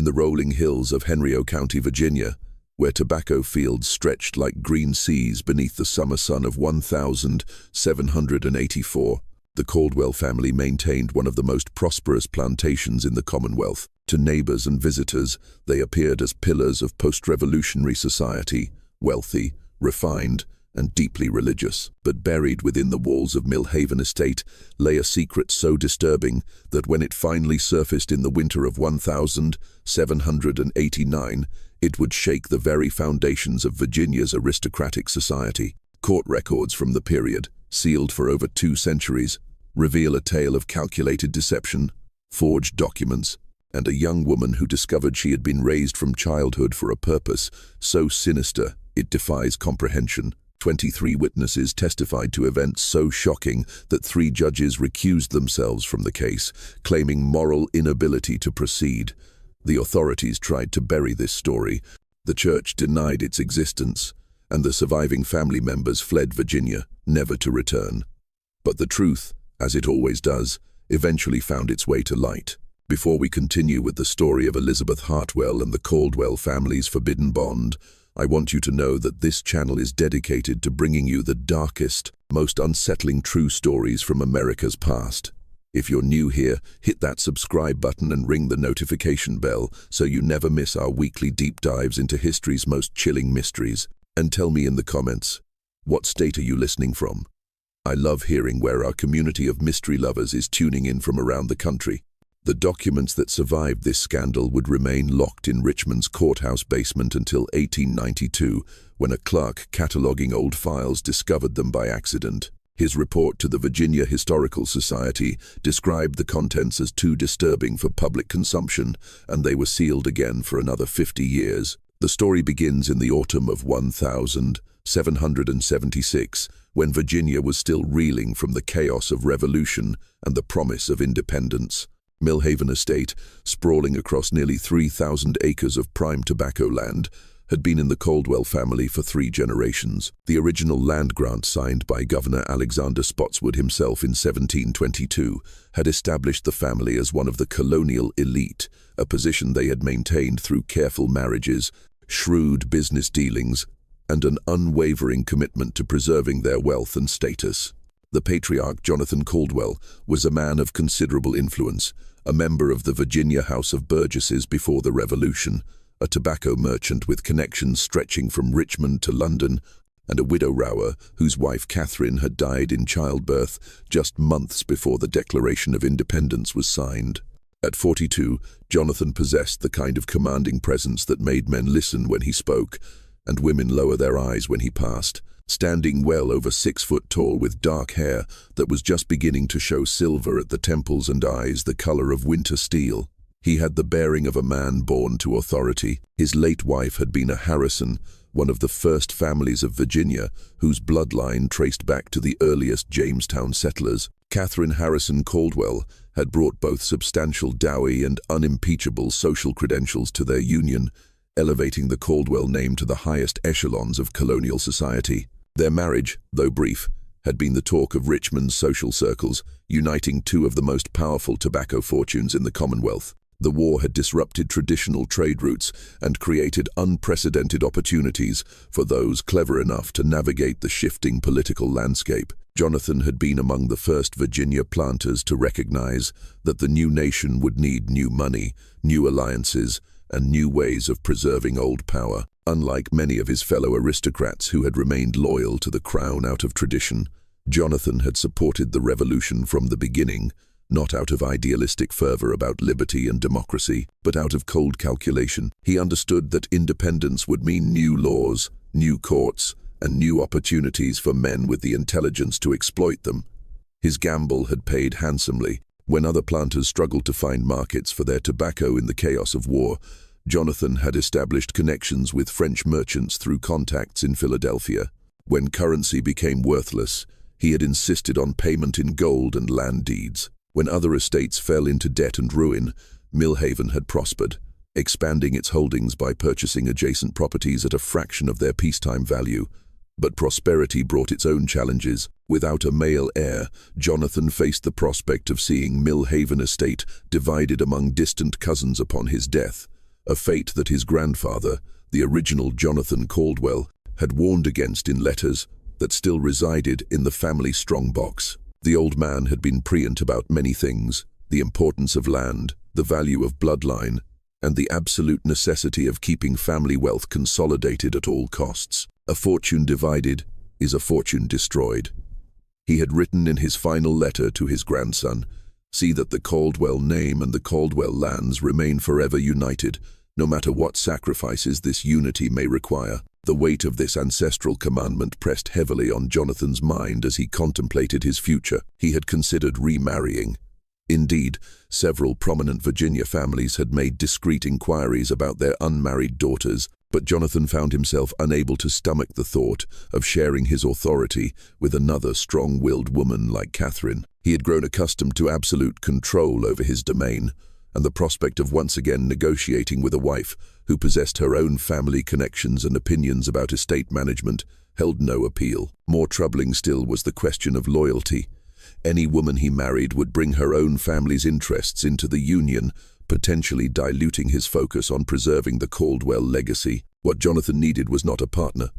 the rolling hills of Henry County, Virginia, where tobacco fields stretched like green seas beneath the summer sun of 1784, the Caldwell family maintained one of the most prosperous plantations in the Commonwealth. To neighbors and visitors, they appeared as pillars of post-revolutionary society, wealthy, refined, and deeply religious. But buried within the walls of Millhaven Estate lay a secret so disturbing that when it finally surfaced in the winter of 1789, it would shake the very foundations of Virginia's aristocratic society. Court records from the period, sealed for over 2 centuries, reveal a tale of calculated deception, forged documents, and a young woman who discovered she had been raised from childhood for a purpose so sinister it defies comprehension. 23 witnesses testified to events so shocking that 3 judges recused themselves from the case, claiming moral inability to proceed. The authorities tried to bury this story. The church denied its existence, and the surviving family members fled Virginia, never to return. But the truth, as it always does, eventually found its way to light. Before we continue with the story of Elizabeth Hartwell and the Caldwell family's forbidden bond, I want you to know that this channel is dedicated to bringing you the darkest, most unsettling true stories from America's past. If you're new here, hit that subscribe button and ring the notification bell so you never miss our weekly deep dives into history's most chilling mysteries. And tell me in the comments, what state are you listening from? I love hearing where our community of mystery lovers is tuning in from around the country. The documents that survived this scandal would remain locked in Richmond's courthouse basement until 1892, when a clerk cataloging old files discovered them by accident. His report to the Virginia Historical Society described the contents as too disturbing for public consumption, and they were sealed again for another 50 years. The story begins in the autumn of 1776, when Virginia was still reeling from the chaos of revolution and the promise of independence. Millhaven Estate, sprawling across nearly 3,000 acres of prime tobacco land, had been in the Caldwell family for 3 generations. The original land grant signed by Governor Alexander Spotswood himself in 1722 had established the family as one of the colonial elite, a position they had maintained through careful marriages, shrewd business dealings, and an unwavering commitment to preserving their wealth and status. The patriarch Jonathan Caldwell was a man of considerable influence, a member of the Virginia House of Burgesses before the Revolution, a tobacco merchant with connections stretching from Richmond to London, and a widower whose wife Catherine had died in childbirth just months before the Declaration of Independence was signed. At 42, Jonathan possessed the kind of commanding presence that made men listen when he spoke, and women lower their eyes when he passed. Standing well over 6 foot tall with dark hair that was just beginning to show silver at the temples and eyes the color of winter steel. He had the bearing of a man born to authority. His late wife had been a Harrison, one of the first families of Virginia, whose bloodline traced back to the earliest Jamestown settlers. Catherine Harrison Caldwell had brought both substantial dowry and unimpeachable social credentials to their union, elevating the Caldwell name to the highest echelons of colonial society. Their marriage, though brief, had been the talk of Richmond's social circles, uniting 2 of the most powerful tobacco fortunes in the Commonwealth. The war had disrupted traditional trade routes and created unprecedented opportunities for those clever enough to navigate the shifting political landscape. Jonathan had been among the first Virginia planters to recognize that the new nation would need new money, new alliances, and new ways of preserving old power. Unlike many of his fellow aristocrats who had remained loyal to the crown out of tradition, Jonathan had supported the revolution from the beginning, not out of idealistic fervor about liberty and democracy, but out of cold calculation. He understood that independence would mean new laws, new courts, and new opportunities for men with the intelligence to exploit them. His gamble had paid handsomely. When other planters struggled to find markets for their tobacco in the chaos of war, Jonathan had established connections with French merchants through contacts in Philadelphia. When currency became worthless, he had insisted on payment in gold and land deeds. When other estates fell into debt and ruin, Millhaven had prospered, expanding its holdings by purchasing adjacent properties at a fraction of their peacetime value. But prosperity brought its own challenges. Without a male heir, Jonathan faced the prospect of seeing Millhaven Estate divided among distant cousins upon his death. a fate that his grandfather, the original Jonathan Caldwell, had warned against in letters that still resided in the family strongbox. The old man had been prescient about many things: the importance of land, the value of bloodline, and the absolute necessity of keeping family wealth consolidated at all costs. A fortune divided is a fortune destroyed. He had written in his final letter to his grandson, "See that the Caldwell name and the Caldwell lands remain forever united, no matter what sacrifices this unity may require." The weight of this ancestral commandment pressed heavily on Jonathan's mind as he contemplated his future. He had considered remarrying. Indeed, several prominent Virginia families had made discreet inquiries about their unmarried daughters, but Jonathan found himself unable to stomach the thought of sharing his authority with another strong-willed woman like Catherine. He had grown accustomed to absolute control over his domain, and the prospect of once again negotiating with a wife who possessed her own family connections and opinions about estate management held no appeal. More troubling still was the question of loyalty. Any woman he married would bring her own family's interests into the union, potentially diluting his focus on preserving the Caldwell legacy. What Jonathan needed was not a partner,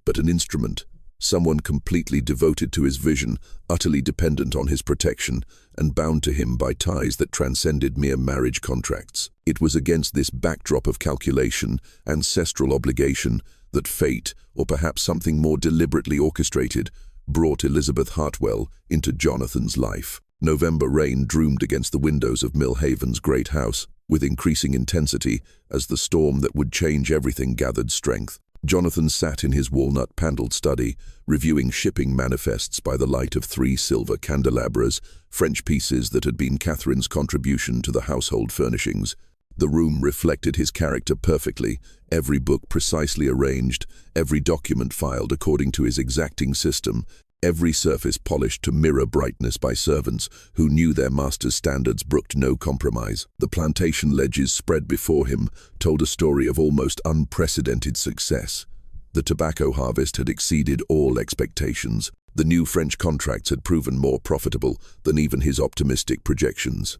but an instrument, someone completely devoted to his vision, utterly dependent on his protection, and bound to him by ties that transcended mere marriage contracts. It was against this backdrop of calculation, ancestral obligation, that fate, or perhaps something more deliberately orchestrated, brought Elizabeth Hartwell into Jonathan's life. November rain droomed against the windows of Millhaven's great house, with increasing intensity as the storm that would change everything gathered strength. Jonathan sat in his walnut-paneled study, reviewing shipping manifests by the light of 3 silver candelabras, French pieces that had been Catherine's contribution to the household furnishings. The room reflected his character perfectly, every book precisely arranged, every document filed according to his exacting system, every surface polished to mirror brightness by servants who knew their master's standards brooked no compromise. The plantation ledges spread before him told a story of almost unprecedented success. The tobacco harvest had exceeded all expectations. The new French contracts had proven more profitable than even his optimistic projections.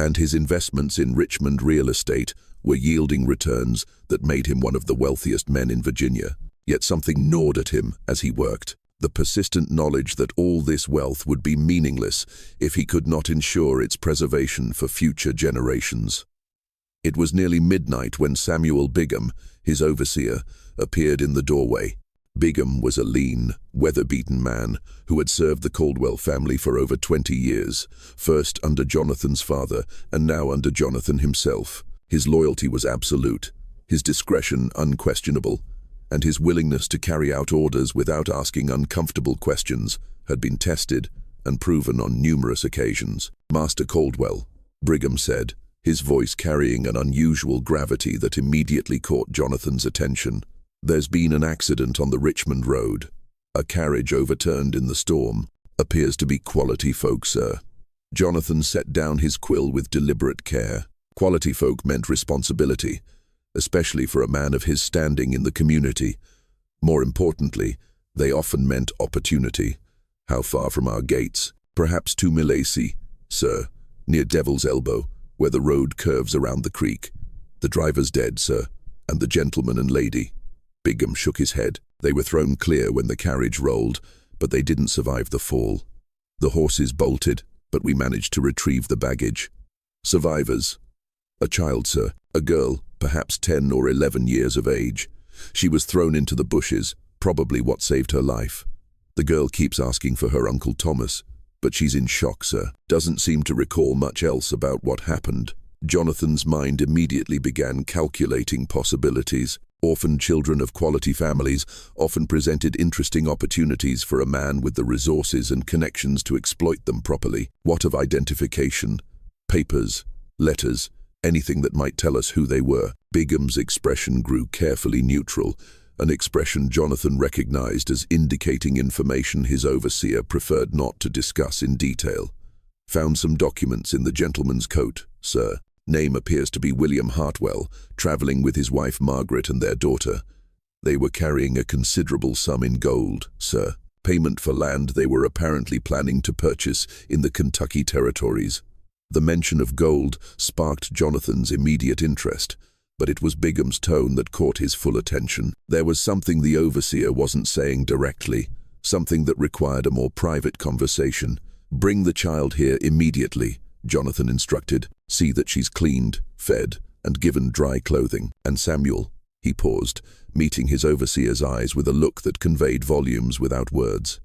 And his investments in Richmond real estate were yielding returns that made him one of the wealthiest men in Virginia. Yet something gnawed at him as he worked. The persistent knowledge that all this wealth would be meaningless if he could not ensure its preservation for future generations. It was nearly midnight when Samuel Bigham, his overseer, appeared in the doorway. Bigham was a lean, weather-beaten man who had served the Caldwell family for over 20 years, first under Jonathan's father and now under Jonathan himself. His loyalty was absolute, his discretion unquestionable, and his willingness to carry out orders without asking uncomfortable questions had been tested and proven on numerous occasions. "Master Caldwell," Brigham said, his voice carrying an unusual gravity that immediately caught Jonathan's attention. "There's been an accident on the Richmond Road. A carriage overturned in the storm. Appears to be quality folk, sir." Jonathan set down his quill with deliberate care. Quality folk meant responsibility, especially for a man of his standing in the community. More importantly, they often meant opportunity. "How far from our gates?" "Perhaps 2 Milacy, sir, near Devil's Elbow, where the road curves around the creek. The driver's dead, sir, and the gentleman and lady." Bigham shook his head. "They were thrown clear when the carriage rolled, but they didn't survive the fall. The horses bolted, but we managed to retrieve the baggage." "Survivors?" "A child, sir, a girl, perhaps 10 or 11 years of age. She was thrown into the bushes, probably what saved her life. The girl keeps asking for her Uncle Thomas, but she's in shock, sir. Doesn't seem to recall much else about what happened." Jonathan's mind immediately began calculating possibilities. Orphan children of quality families often presented interesting opportunities for a man with the resources and connections to exploit them properly. What of identification? Papers, letters, anything that might tell us who they were. Bigham's expression grew carefully neutral, an expression Jonathan recognized as indicating information his overseer preferred not to discuss in detail. "Found some documents in the gentleman's coat, sir. Name appears to be William Hartwell, traveling with his wife Margaret and their daughter. They were carrying a considerable sum in gold, sir. Payment for land they were apparently planning to purchase in the Kentucky territories." The mention of gold sparked Jonathan's immediate interest. but it was Bigham's tone that caught his full attention. There was something the overseer wasn't saying directly, something that required a more private conversation. "Bring the child here immediately," Jonathan instructed. "See that she's cleaned, fed, and given dry clothing. And Samuel," he paused, meeting his overseer's eyes with a look that conveyed volumes without words.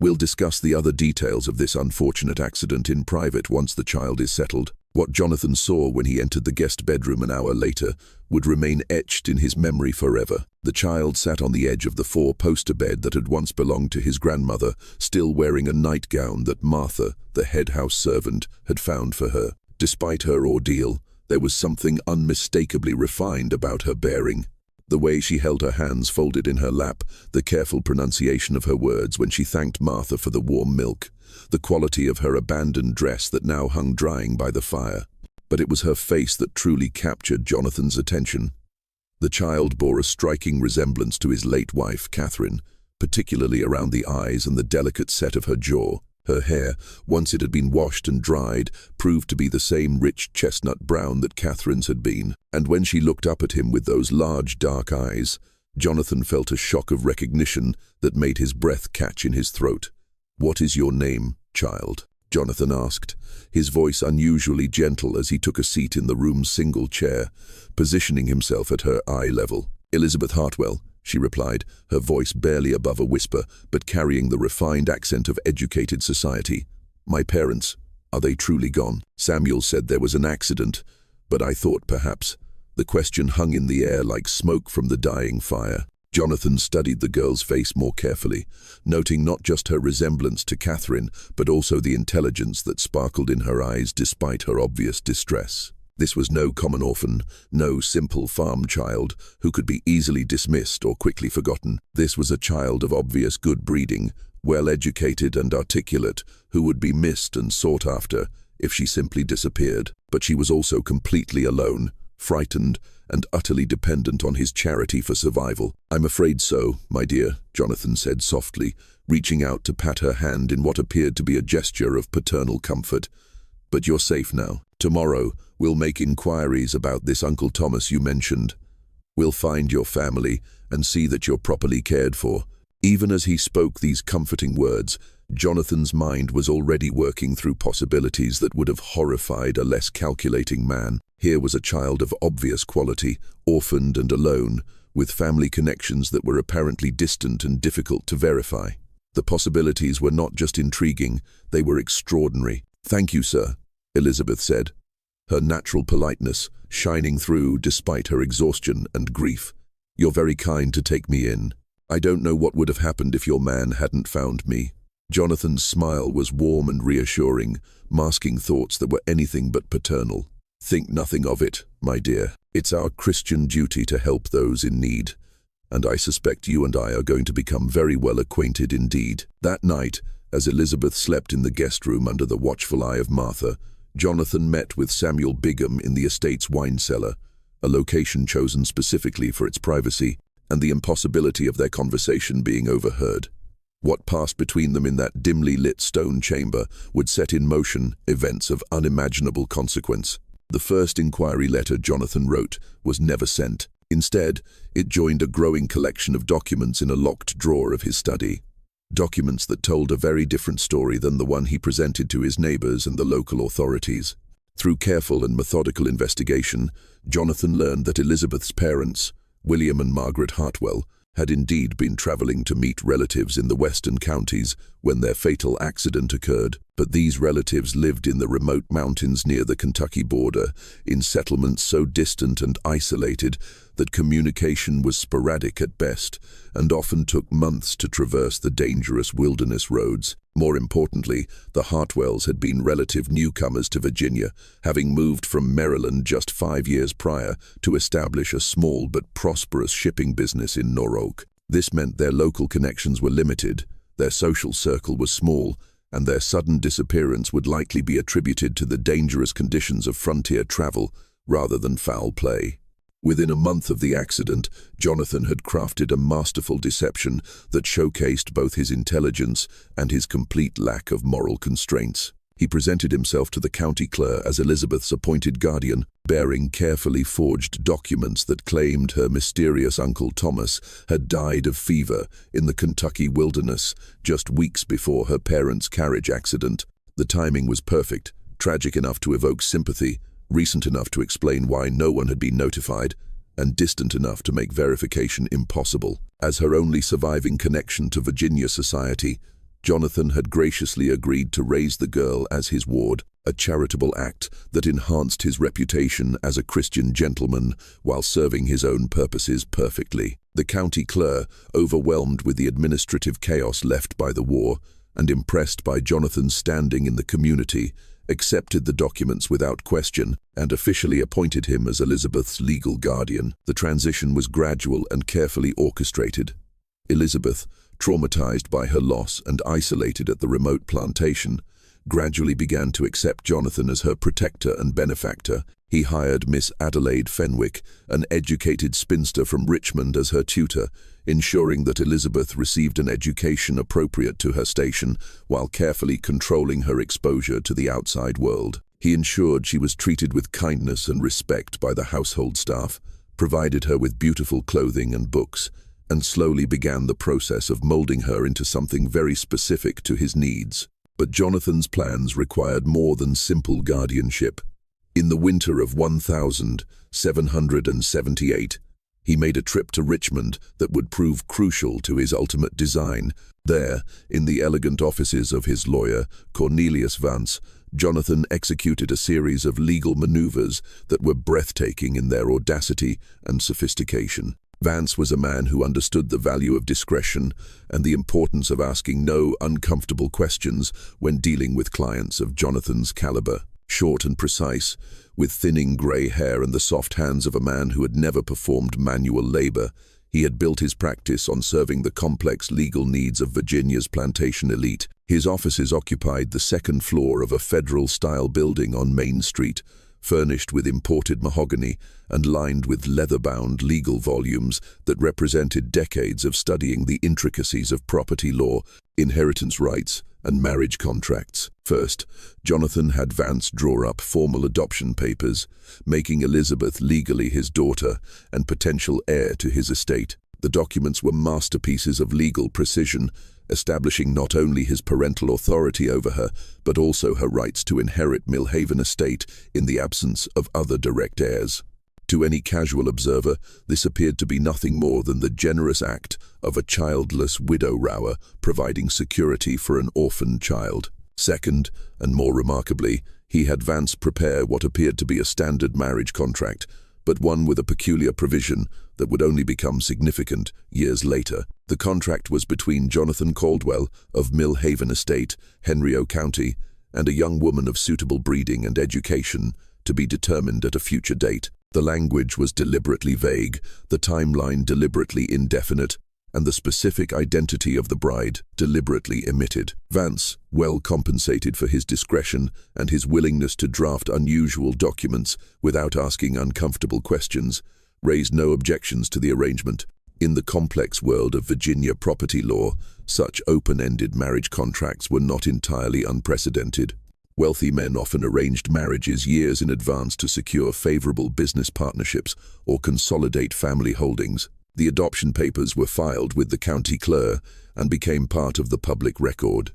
"We'll discuss the other details of this unfortunate accident in private once the child is settled." What Jonathan saw when he entered the guest bedroom an hour later would remain etched in his memory forever. The child sat on the edge of the four-poster bed that had once belonged to his grandmother, still wearing a nightgown that Martha, the head house servant, had found for her. Despite her ordeal, there was something unmistakably refined about her bearing. The way she held her hands folded in her lap, the careful pronunciation of her words when she thanked Martha for the warm milk, the quality of her abandoned dress that now hung drying by the fire. But it was her face that truly captured Jonathan's attention. The child bore a striking resemblance to his late wife, Catherine, particularly around the eyes and the delicate set of her jaw. Her hair, once it had been washed and dried, proved to be the same rich chestnut brown that Catherine's had been. And when she looked up at him with those large dark eyes, Jonathan felt a shock of recognition that made his breath catch in his throat. "What is your name, child?" Jonathan asked, his voice unusually gentle as he took a seat in the room's single chair, positioning himself at her eye level. "Elizabeth Hartwell," she replied, her voice barely above a whisper, but carrying the refined accent of educated society. "My parents, are they truly gone?" "Samuel said there was an accident, but I thought perhaps..." The question hung in the air like smoke from the dying fire. Jonathan studied the girl's face more carefully, noting not just her resemblance to Catherine, but also the intelligence that sparkled in her eyes despite her obvious distress. This was no common orphan, no simple farm child who could be easily dismissed or quickly forgotten. This was a child of obvious good breeding, well-educated and articulate, who would be missed and sought after if she simply disappeared. But she was also completely alone, frightened, and utterly dependent on his charity for survival. "I'm afraid so, my dear," Jonathan said softly, reaching out to pat her hand in what appeared to be a gesture of paternal comfort. "But you're safe now. Tomorrow, we'll make inquiries about this Uncle Thomas you mentioned. We'll find your family and see that you're properly cared for." Even as he spoke these comforting words, Jonathan's mind was already working through possibilities that would have horrified a less calculating man. Here was a child of obvious quality, orphaned and alone, with family connections that were apparently distant and difficult to verify. The possibilities were not just intriguing, they were extraordinary. "Thank you, sir," Elizabeth said, her natural politeness shining through despite her exhaustion and grief. "You're very kind to take me in. I don't know what would have happened if your man hadn't found me." Jonathan's smile was warm and reassuring, masking thoughts that were anything but paternal. "Think nothing of it, my dear. It's our Christian duty to help those in need, and I suspect you and I are going to become very well acquainted indeed." That night, as Elizabeth slept in the guest room under the watchful eye of Martha, Jonathan met with Samuel Bigham in the estate's wine cellar, a location chosen specifically for its privacy and the impossibility of their conversation being overheard. What passed between them in that dimly lit stone chamber would set in motion events of unimaginable consequence. The first inquiry letter Jonathan wrote was never sent. Instead, it joined a growing collection of documents in a locked drawer of his study. Documents that told a very different story than the one he presented to his neighbors and the local authorities. Through careful and methodical investigation, Jonathan learned that Elizabeth's parents, William and Margaret Hartwell, had indeed been traveling to meet relatives in the western counties when their fatal accident occurred. But these relatives lived in the remote mountains near the Kentucky border, in settlements so distant and isolated that communication was sporadic at best and often took months to traverse the dangerous wilderness roads. More importantly, the Hartwells had been relative newcomers to Virginia, having moved from Maryland just 5 years prior to establish a small but prosperous shipping business in Norfolk. This meant their local connections were limited, their social circle was small, and their sudden disappearance would likely be attributed to the dangerous conditions of frontier travel rather than foul play. Within a month of the accident, Jonathan had crafted a masterful deception that showcased both his intelligence and his complete lack of moral constraints. He presented himself to the county clerk as Elizabeth's appointed guardian, bearing carefully forged documents that claimed her mysterious Uncle Thomas had died of fever in the Kentucky wilderness just weeks before her parents' carriage accident. The timing was perfect, tragic enough to evoke sympathy, recent enough to explain why no one had been notified, and distant enough to make verification impossible. As her only surviving connection to Virginia society, Jonathan had graciously agreed to raise the girl as his ward, a charitable act that enhanced his reputation as a Christian gentleman while serving his own purposes perfectly. The county clerk, overwhelmed with the administrative chaos left by the war and impressed by Jonathan's standing in the community, accepted the documents without question and officially appointed him as Elizabeth's legal guardian. The transition was gradual and carefully orchestrated. Elizabeth, traumatized by her loss and isolated at the remote plantation, gradually began to accept Jonathan as her protector and benefactor. He hired Miss Adelaide Fenwick, an educated spinster from Richmond, as her tutor, ensuring that Elizabeth received an education appropriate to her station while carefully controlling her exposure to the outside world. He ensured she was treated with kindness and respect by the household staff, provided her with beautiful clothing and books, and slowly began the process of molding her into something very specific to his needs. But Jonathan's plans required more than simple guardianship. In the winter of 1778, he made a trip to Richmond that would prove crucial to his ultimate design. There, in the elegant offices of his lawyer, Cornelius Vance, Jonathan executed a series of legal maneuvers that were breathtaking in their audacity and sophistication. Vance was a man who understood the value of discretion and the importance of asking no uncomfortable questions when dealing with clients of Jonathan's caliber. Short and precise, with thinning grey hair and the soft hands of a man who had never performed manual labor, he had built his practice on serving the complex legal needs of Virginia's plantation elite. His offices occupied the second floor of a federal-style building on Main Street, furnished with imported mahogany and lined with leather-bound legal volumes that represented decades of studying the intricacies of property law, inheritance rights, and marriage contracts. First, Jonathan had Vance draw up formal adoption papers, making Elizabeth legally his daughter and potential heir to his estate. The documents were masterpieces of legal precision, establishing not only his parental authority over her, but also her rights to inherit Millhaven estate in the absence of other direct heirs. To any casual observer, this appeared to be nothing more than the generous act of a childless widow-rower providing security for an orphaned child. Second, and more remarkably, he had Vance prepare what appeared to be a standard marriage contract, but one with a peculiar provision that would only become significant years later. The contract was between Jonathan Caldwell of Millhaven Estate, Henriot County, and a young woman of suitable breeding and education, to be determined at a future date. The language was deliberately vague, the timeline deliberately indefinite, and the specific identity of the bride deliberately omitted. Vance, well compensated for his discretion and his willingness to draft unusual documents without asking uncomfortable questions, raised no objections to the arrangement. In the complex world of Virginia property law, such open-ended marriage contracts were not entirely unprecedented. Wealthy men often arranged marriages years in advance to secure favorable business partnerships or consolidate family holdings. The adoption papers were filed with the county clerk and became part of the public record.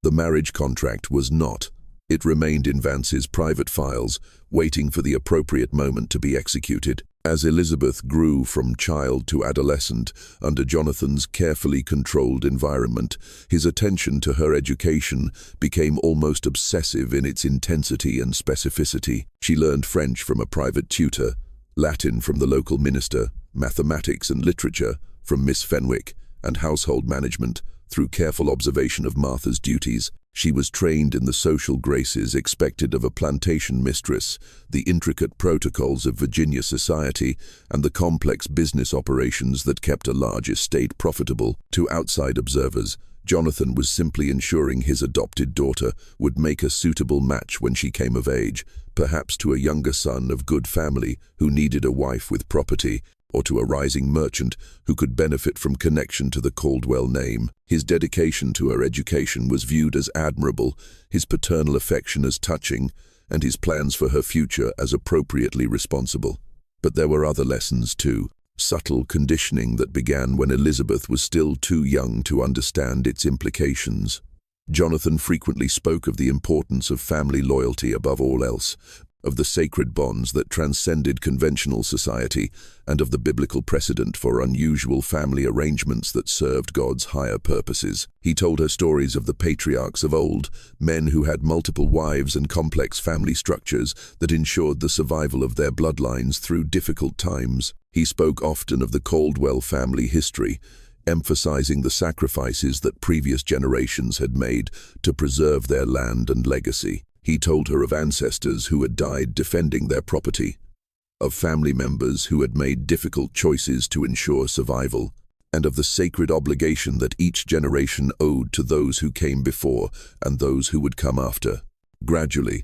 The marriage contract was not. It remained in Vance's private files, waiting for the appropriate moment to be executed. As Elizabeth grew from child to adolescent under Jonathan's carefully controlled environment, his attention to her education became almost obsessive in its intensity and specificity. She learned French from a private tutor, Latin from the local minister, mathematics and literature from Miss Fenwick, and household management through careful observation of Martha's duties. She was trained in the social graces expected of a plantation mistress, the intricate protocols of Virginia society, and the complex business operations that kept a large estate profitable. To outside observers, Jonathan was simply ensuring his adopted daughter would make a suitable match when she came of age, perhaps to a younger son of good family who needed a wife with property, or to a rising merchant who could benefit from connection to the Caldwell name. His dedication to her education was viewed as admirable, his paternal affection as touching, and his plans for her future as appropriately responsible. But there were other lessons too, subtle conditioning that began when Elizabeth was still too young to understand its implications. Jonathan frequently spoke of the importance of family loyalty above all else, of the sacred bonds that transcended conventional society, and of the biblical precedent for unusual family arrangements that served God's higher purposes. He told her stories of the patriarchs of old, men who had multiple wives and complex family structures that ensured the survival of their bloodlines through difficult times. He spoke often of the Caldwell family history, emphasizing the sacrifices that previous generations had made to preserve their land and legacy. He told her of ancestors who had died defending their property, of family members who had made difficult choices to ensure survival, and of the sacred obligation that each generation owed to those who came before and those who would come after. Gradually,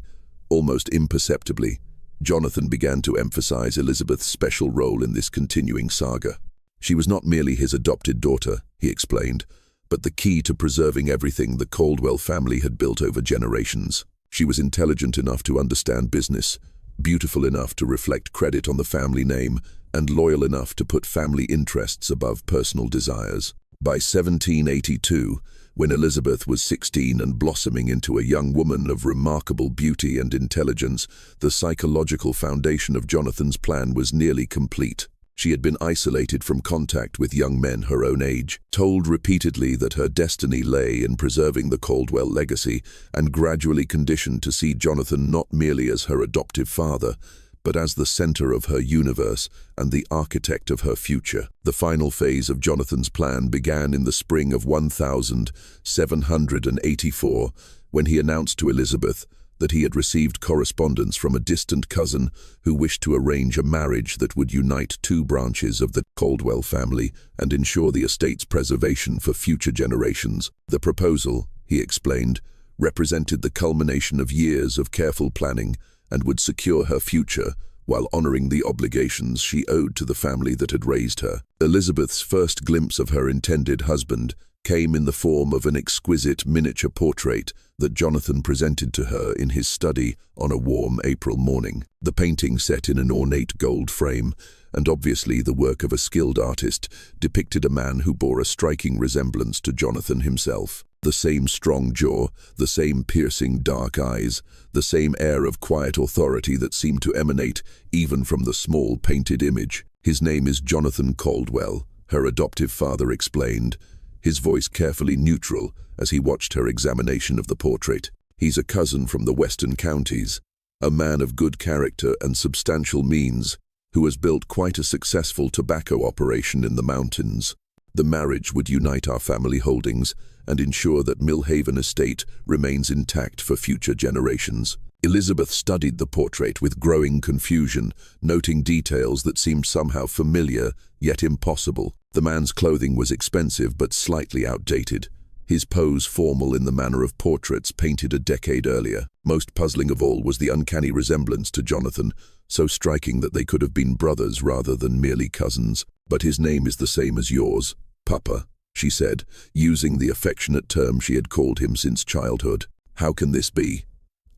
almost imperceptibly, Jonathan began to emphasize Elizabeth's special role in this continuing saga. She was not merely his adopted daughter, he explained, but the key to preserving everything the Caldwell family had built over generations. She was intelligent enough to understand business, beautiful enough to reflect credit on the family name, and loyal enough to put family interests above personal desires. By 1782, when Elizabeth was 16 and blossoming into a young woman of remarkable beauty and intelligence, the psychological foundation of Jonathan's plan was nearly complete. She had been isolated from contact with young men her own age, told repeatedly that her destiny lay in preserving the Caldwell legacy, and gradually conditioned to see Jonathan not merely as her adoptive father, but as the center of her universe and the architect of her future. The final phase of Jonathan's plan began in the spring of 1784, when he announced to Elizabeth that he had received correspondence from a distant cousin who wished to arrange a marriage that would unite two branches of the Caldwell family and ensure the estate's preservation for future generations. The proposal, he explained, represented the culmination of years of careful planning and would secure her future while honoring the obligations she owed to the family that had raised her. Elizabeth's first glimpse of her intended husband came in the form of an exquisite miniature portrait that Jonathan presented to her in his study on a warm April morning. The painting, set in an ornate gold frame, and obviously the work of a skilled artist, depicted a man who bore a striking resemblance to Jonathan himself. The same strong jaw, the same piercing dark eyes, the same air of quiet authority that seemed to emanate even from the small painted image. "His name is Jonathan Caldwell," her adoptive father explained, his voice carefully neutral as he watched her examination of the portrait. "He's a cousin from the western counties, a man of good character and substantial means, who has built quite a successful tobacco operation in the mountains. The marriage would unite our family holdings and ensure that Millhaven Estate remains intact for future generations." Elizabeth studied the portrait with growing confusion, noting details that seemed somehow familiar, yet impossible. The man's clothing was expensive but slightly outdated, his pose formal in the manner of portraits painted a decade earlier. Most puzzling of all was the uncanny resemblance to Jonathan, so striking that they could have been brothers rather than merely cousins. "But his name is the same as yours, Papa," she said, using the affectionate term she had called him since childhood. "How can this be?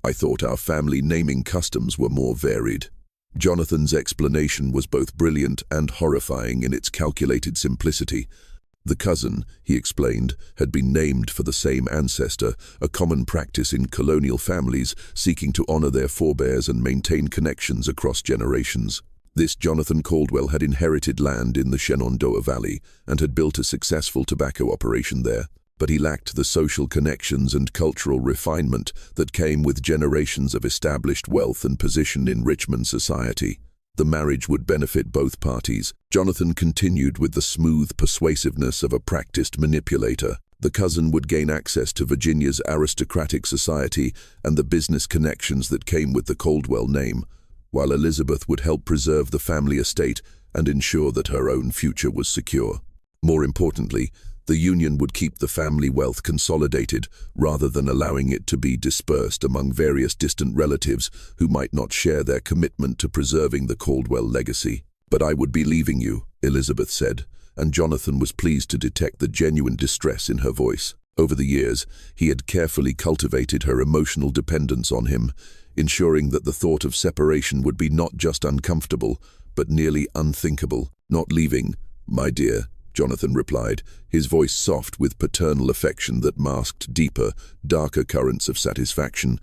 I thought our family naming customs were more varied." Jonathan's explanation was both brilliant and horrifying in its calculated simplicity. The cousin, he explained, had been named for the same ancestor, a common practice in colonial families seeking to honor their forebears and maintain connections across generations. This Jonathan Caldwell had inherited land in the Shenandoah Valley and had built a successful tobacco operation there. But he lacked the social connections and cultural refinement that came with generations of established wealth and position in Richmond society. The marriage would benefit both parties. Jonathan continued with the smooth persuasiveness of a practiced manipulator. The cousin would gain access to Virginia's aristocratic society and the business connections that came with the Caldwell name, while Elizabeth would help preserve the family estate and ensure that her own future was secure. More importantly, the union would keep the family wealth consolidated rather than allowing it to be dispersed among various distant relatives who might not share their commitment to preserving the Caldwell legacy. "But I would be leaving you," Elizabeth said, and Jonathan was pleased to detect the genuine distress in her voice. Over the years, he had carefully cultivated her emotional dependence on him, ensuring that the thought of separation would be not just uncomfortable, but nearly unthinkable. "Not leaving, my dear," Jonathan replied, his voice soft with paternal affection that masked deeper, darker currents of satisfaction.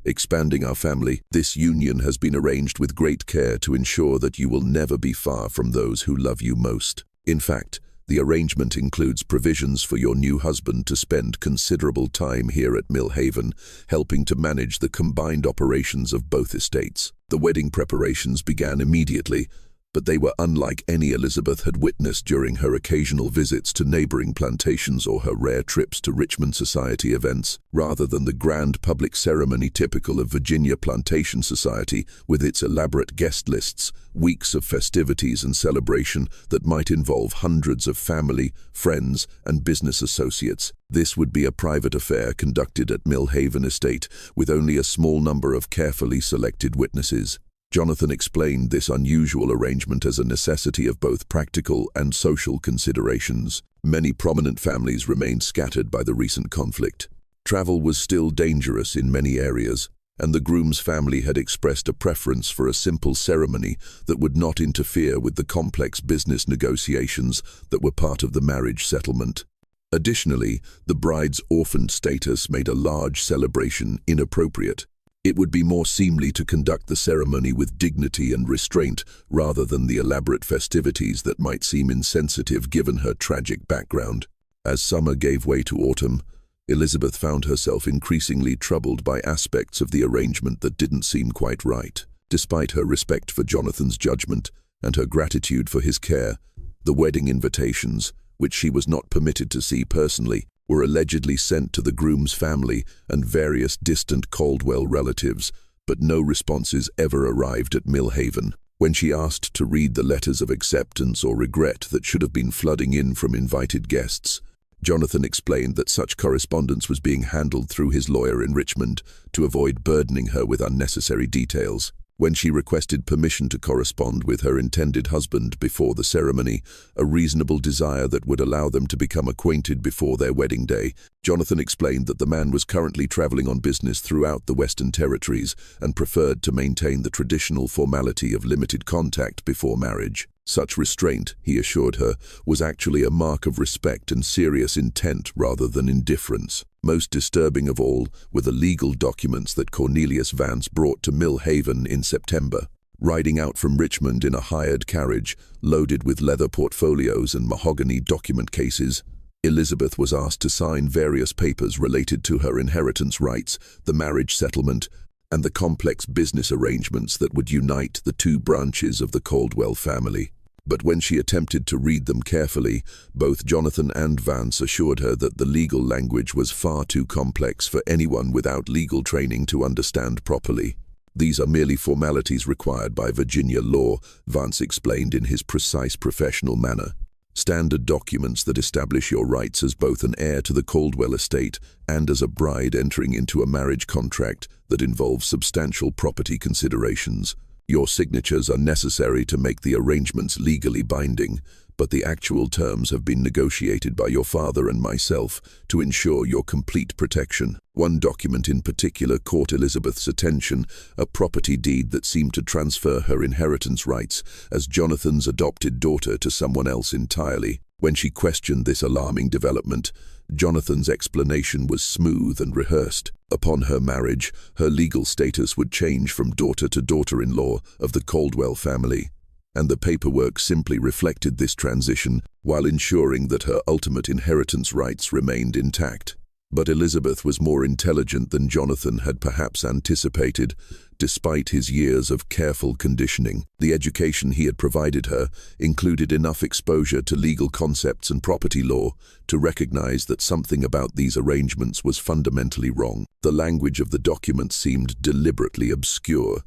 "Expanding our family, this union has been arranged with great care to ensure that you will never be far from those who love you most. In fact, the arrangement includes provisions for your new husband to spend considerable time here at Millhaven, helping to manage the combined operations of both estates." The wedding preparations began immediately, but they were unlike any Elizabeth had witnessed during her occasional visits to neighboring plantations or her rare trips to Richmond society events. Rather than the grand public ceremony typical of Virginia plantation society, with its elaborate guest lists, weeks of festivities and celebration that might involve hundreds of family, friends, and business associates, this would be a private affair conducted at Millhaven Estate with only a small number of carefully selected witnesses. Jonathan explained this unusual arrangement as a necessity of both practical and social considerations. Many prominent families remained scattered by the recent conflict. Travel was still dangerous in many areas, and the groom's family had expressed a preference for a simple ceremony that would not interfere with the complex business negotiations that were part of the marriage settlement. Additionally, the bride's orphaned status made a large celebration inappropriate. It would be more seemly to conduct the ceremony with dignity and restraint rather than the elaborate festivities that might seem insensitive given her tragic background. As summer gave way to autumn, Elizabeth found herself increasingly troubled by aspects of the arrangement that didn't seem quite right. Despite her respect for Jonathan's judgment and her gratitude for his care, the wedding invitations, which she was not permitted to see personally, were allegedly sent to the groom's family and various distant Caldwell relatives, but no responses ever arrived at Millhaven. When she asked to read the letters of acceptance or regret that should have been flooding in from invited guests, Jonathan explained that such correspondence was being handled through his lawyer in Richmond to avoid burdening her with unnecessary details. When she requested permission to correspond with her intended husband before the ceremony, a reasonable desire that would allow them to become acquainted before their wedding day, Jonathan explained that the man was currently traveling on business throughout the Western Territories and preferred to maintain the traditional formality of limited contact before marriage. Such restraint, he assured her, was actually a mark of respect and serious intent rather than indifference. Most disturbing of all were the legal documents that Cornelius Vance brought to Millhaven in September. Riding out from Richmond in a hired carriage, loaded with leather portfolios and mahogany document cases, Elizabeth was asked to sign various papers related to her inheritance rights, the marriage settlement, and the complex business arrangements that would unite the two branches of the Caldwell family. But when she attempted to read them carefully, both Jonathan and Vance assured her that the legal language was far too complex for anyone without legal training to understand properly. "These are merely formalities required by Virginia law," Vance explained in his precise professional manner. "Standard documents that establish your rights as both an heir to the Caldwell estate and as a bride entering into a marriage contract that involves substantial property considerations. Your signatures are necessary to make the arrangements legally binding, but the actual terms have been negotiated by your father and myself to ensure your complete protection." One document in particular caught Elizabeth's attention, a property deed that seemed to transfer her inheritance rights as Jonathan's adopted daughter to someone else entirely. When she questioned this alarming development, Jonathan's explanation was smooth and rehearsed. Upon her marriage, her legal status would change from daughter to daughter-in-law of the Caldwell family, and the paperwork simply reflected this transition while ensuring that her ultimate inheritance rights remained intact. But Elizabeth was more intelligent than Jonathan had perhaps anticipated. Despite his years of careful conditioning, the education he had provided her included enough exposure to legal concepts and property law to recognize that something about these arrangements was fundamentally wrong. The language of the document seemed deliberately obscure.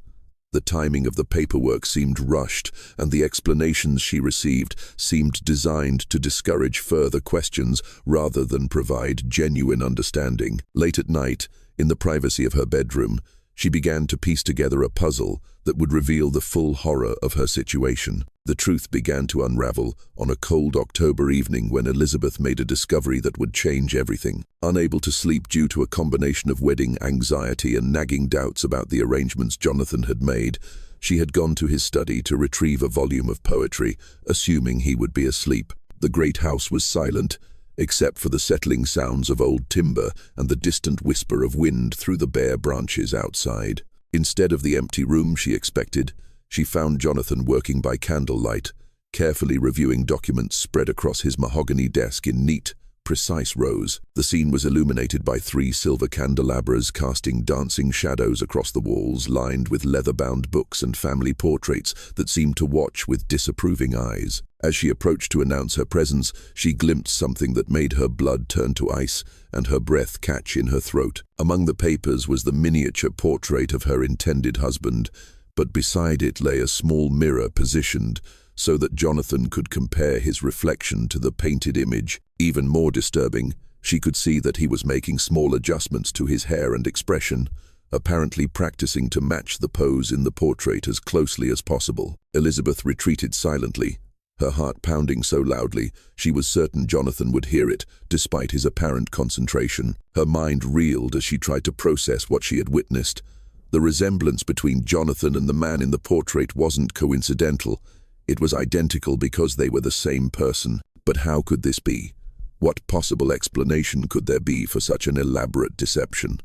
The timing of the paperwork seemed rushed, and the explanations she received seemed designed to discourage further questions rather than provide genuine understanding. Late at night, in the privacy of her bedroom, She began to piece together a puzzle that would reveal the full horror of her situation. The truth began to unravel on a cold October evening when Elizabeth made a discovery that would change everything. Unable to sleep due to a combination of wedding anxiety and nagging doubts about the arrangements Jonathan had made, she had gone to his study to retrieve a volume of poetry, assuming he would be asleep. The great house was silent, except for the settling sounds of old timber and the distant whisper of wind through the bare branches outside. Instead of the empty room she expected, she found Jonathan working by candlelight, carefully reviewing documents spread across his mahogany desk in neat, precise rows. The scene was illuminated by 3 silver candelabras casting dancing shadows across the walls, lined with leather-bound books and family portraits that seemed to watch with disapproving eyes. As she approached to announce her presence, she glimpsed something that made her blood turn to ice and her breath catch in her throat. Among the papers was the miniature portrait of her intended husband, but beside it lay a small mirror positioned so that Jonathan could compare his reflection to the painted image. Even more disturbing, she could see that he was making small adjustments to his hair and expression, apparently practicing to match the pose in the portrait as closely as possible. Elizabeth retreated silently, her heart pounding so loudly she was certain Jonathan would hear it, despite his apparent concentration. Her mind reeled as she tried to process what she had witnessed. The resemblance between Jonathan and the man in the portrait wasn't coincidental. It was identical because they were the same person. But how could this be? What possible explanation could there be for such an elaborate deception?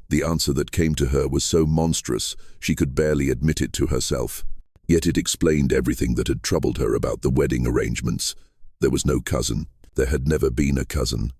The answer that came to her was so monstrous she could barely admit it to herself. Yet it explained everything that had troubled her about the wedding arrangements. There was no cousin. There had never been a cousin.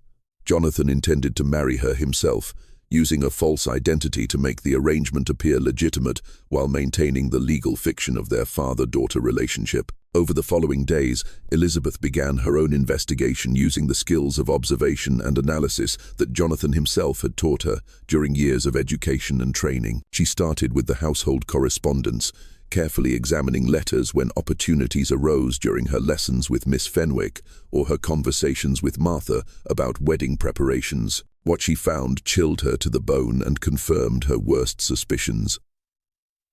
Jonathan intended to marry her himself, using a false identity to make the arrangement appear legitimate while maintaining the legal fiction of their father-daughter relationship. Over the following days, Elizabeth began her own investigation using the skills of observation and analysis that Jonathan himself had taught her during years of education and training. She started with the household correspondence, carefully examining letters when opportunities arose during her lessons with Miss Fenwick or her conversations with Martha about wedding preparations. What she found chilled her to the bone and confirmed her worst suspicions.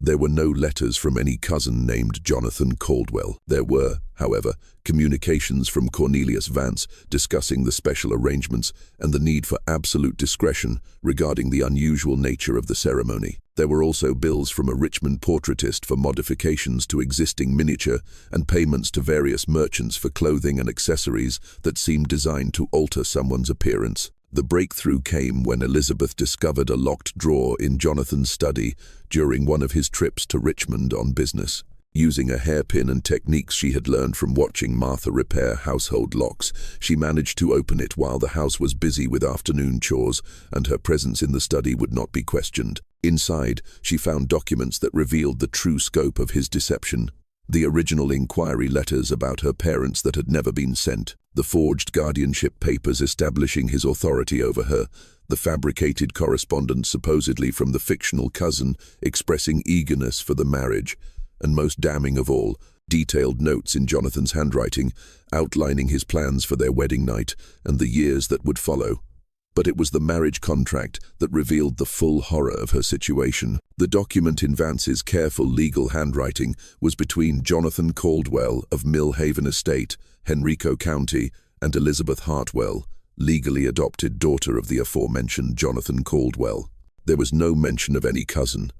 There were no letters from any cousin named Jonathan Caldwell. There were, however, communications from Cornelius Vance discussing the special arrangements and the need for absolute discretion regarding the unusual nature of the ceremony. There were also bills from a Richmond portraitist for modifications to existing miniature and payments to various merchants for clothing and accessories that seemed designed to alter someone's appearance. The breakthrough came when Elizabeth discovered a locked drawer in Jonathan's study during one of his trips to Richmond on business. Using a hairpin and techniques she had learned from watching Martha repair household locks, she managed to open it while the house was busy with afternoon chores, and her presence in the study would not be questioned. Inside, she found documents that revealed the true scope of his deception. The original inquiry letters about her parents that had never been sent, the forged guardianship papers establishing his authority over her, the fabricated correspondence supposedly from the fictional cousin expressing eagerness for the marriage, and most damning of all, detailed notes in Jonathan's handwriting outlining his plans for their wedding night and the years that would follow. But it was the marriage contract that revealed the full horror of her situation. The document in Vance's careful legal handwriting was between Jonathan Caldwell of Millhaven Estate, Henrico County, and Elizabeth Hartwell, legally adopted daughter of the aforementioned Jonathan Caldwell. There was no mention of any cousin.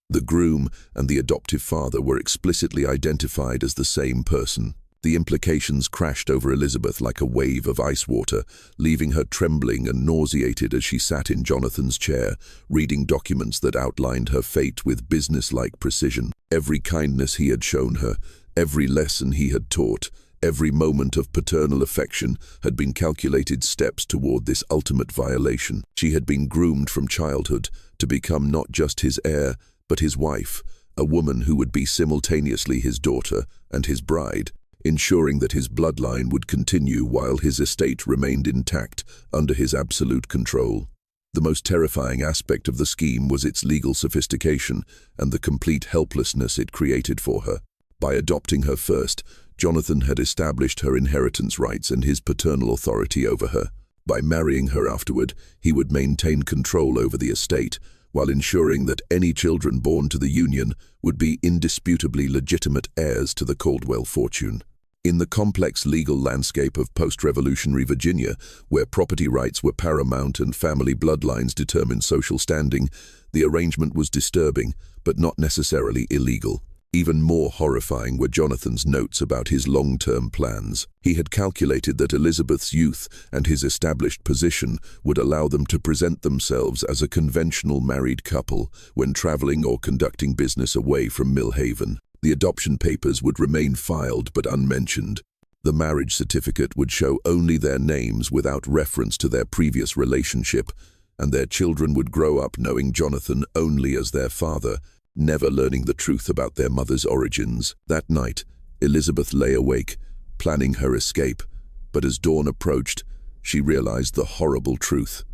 The groom and the adoptive father were explicitly identified as the same person. The implications crashed over Elizabeth like a wave of ice water, leaving her trembling and nauseated as she sat in Jonathan's chair, reading documents that outlined her fate with businesslike precision. Every kindness he had shown her, every lesson he had taught, every moment of paternal affection had been calculated steps toward this ultimate violation. She had been groomed from childhood to become not just his heir, but his wife, a woman who would be simultaneously his daughter and his bride, ensuring that his bloodline would continue while his estate remained intact under his absolute control. The most terrifying aspect of the scheme was its legal sophistication and the complete helplessness it created for her. By adopting her first, Jonathan had established her inheritance rights and his paternal authority over her. By marrying her afterward, he would maintain control over the estate, while ensuring that any children born to the union would be indisputably legitimate heirs to the Caldwell fortune. In the complex legal landscape of post-revolutionary Virginia, where property rights were paramount and family bloodlines determined social standing, the arrangement was disturbing, but not necessarily illegal. Even more horrifying were Jonathan's notes about his long-term plans. He had calculated that Elizabeth's youth and his established position would allow them to present themselves as a conventional married couple when traveling or conducting business away from Millhaven. The adoption papers would remain filed but unmentioned. The marriage certificate would show only their names without reference to their previous relationship, and their children would grow up knowing Jonathan only as their father, never learning the truth about their mother's origins. That night, Elizabeth lay awake, planning her escape, but as dawn approached, she realized the horrible truth.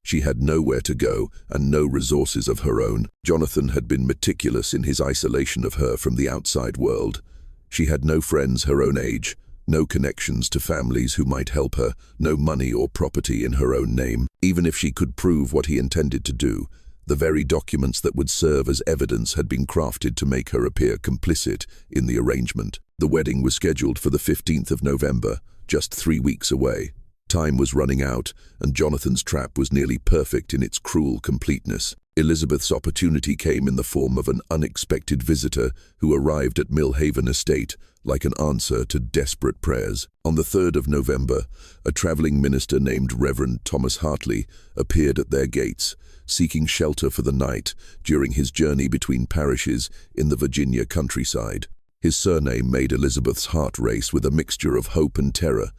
She had nowhere to go and no resources of her own. Jonathan had been meticulous in his isolation of her from the outside world. She had no friends her own age, no connections to families who might help her, no money or property in her own name. Even if she could prove what he intended to do, the very documents that would serve as evidence had been crafted to make her appear complicit in the arrangement. The wedding was scheduled for the 15th of November, just 3 weeks away. Time was running out, and Jonathan's trap was nearly perfect in its cruel completeness. Elizabeth's opportunity came in the form of an unexpected visitor who arrived at Millhaven Estate like an answer to desperate prayers. On the 3rd of November, a traveling minister named Reverend Thomas Hartley appeared at their gates, seeking shelter for the night during his journey between parishes in the Virginia countryside. His surname made Elizabeth's heart race with a mixture of hope and terror.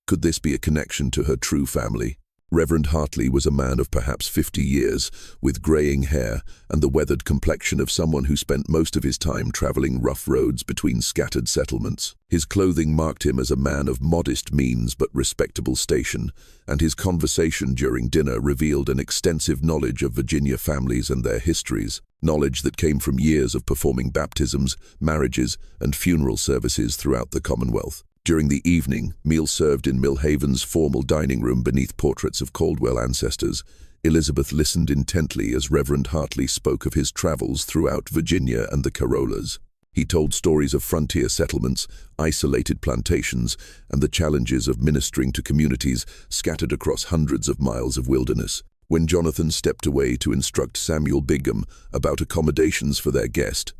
Could this be a connection to her true family? Reverend Hartley was a man of perhaps 50 years, with graying hair and the weathered complexion of someone who spent most of his time traveling rough roads between scattered settlements. His clothing marked him as a man of modest means but respectable station, and his conversation during dinner revealed an extensive knowledge of Virginia families and their histories, knowledge that came from years of performing baptisms, marriages, and funeral services throughout the Commonwealth. During the evening, meals served in Millhaven's formal dining room beneath portraits of Caldwell ancestors, Elizabeth listened intently as Reverend Hartley spoke of his travels throughout Virginia and the Carollas. He told stories of frontier settlements, isolated plantations, and the challenges of ministering to communities scattered across hundreds of miles of wilderness. When Jonathan stepped away to instruct Samuel Bingham about accommodations for their guest,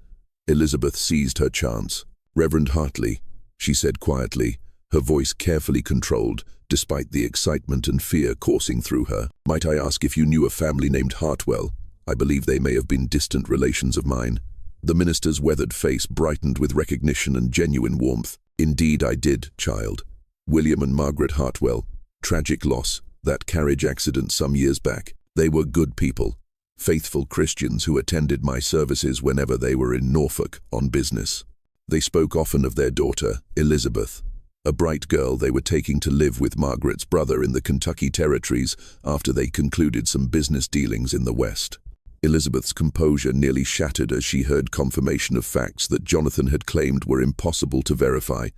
Elizabeth seized her chance. "Reverend Hartley," she said quietly, her voice carefully controlled, despite the excitement and fear coursing through her. "Might I ask if you knew a family named Hartwell? I believe they may have been distant relations of mine." The minister's weathered face brightened with recognition and genuine warmth. "Indeed I did, child. William and Margaret Hartwell. Tragic loss, that carriage accident some years back. They were good people, faithful Christians who attended my services whenever they were in Norfolk on business. They spoke often of their daughter, Elizabeth, a bright girl they were taking to live with Margaret's brother in the Kentucky territories after they concluded some business dealings in the West." Elizabeth's composure nearly shattered as she heard confirmation of facts that Jonathan had claimed were impossible to verify.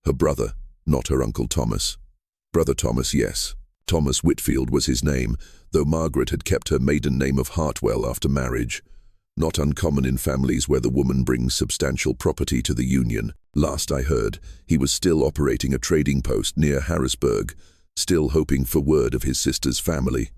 Her brother, not her Uncle Thomas. Brother Thomas, yes. Thomas Whitfield was his name, though Margaret had kept her maiden name of Hartwell after marriage. Not uncommon in families where the woman brings substantial property to the union. Last I heard, he was still operating a trading post near Harrisburg, still hoping for word of his sister's family.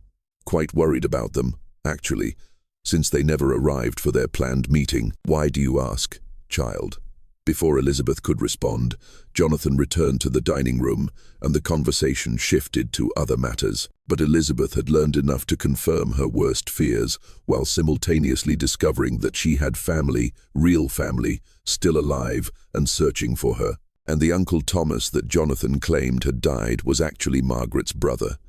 Quite worried about them, actually, since they never arrived for their planned meeting. "Why do you ask, child?" Before Elizabeth could respond, Jonathan returned to the dining room, and the conversation shifted to other matters. But Elizabeth had learned enough to confirm her worst fears, while simultaneously discovering that she had family, real family, still alive and searching for her. And the Uncle Thomas that Jonathan claimed had died was actually Margaret's brother.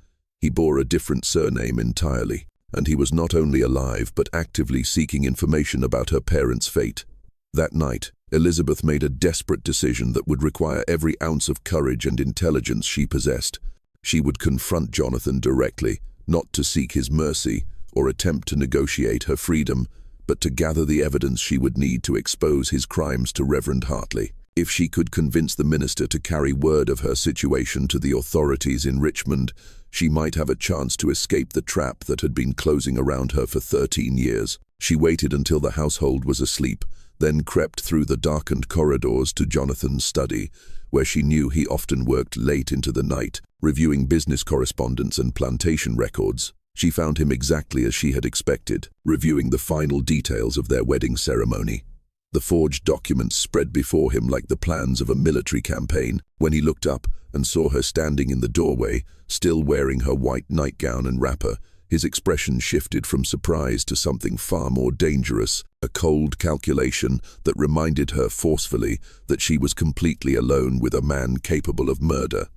He bore a different surname entirely, and he was not only alive but actively seeking information about her parents' fate. That night, Elizabeth made a desperate decision that would require every ounce of courage and intelligence she possessed. She would confront Jonathan directly, not to seek his mercy or attempt to negotiate her freedom, but to gather the evidence she would need to expose his crimes to Reverend Hartley. If she could convince the minister to carry word of her situation to the authorities in Richmond, she might have a chance to escape the trap that had been closing around her for 13 years. She waited until the household was asleep, then crept through the darkened corridors to Jonathan's study, where she knew he often worked late into the night, reviewing business correspondence and plantation records. She found him exactly as she had expected, reviewing the final details of their wedding ceremony. The forged documents spread before him like the plans of a military campaign. When he looked up and saw her standing in the doorway, still wearing her white nightgown and wrapper, his expression shifted from surprise to something far more dangerous, a cold calculation that reminded her forcefully that she was completely alone with a man capable of murder.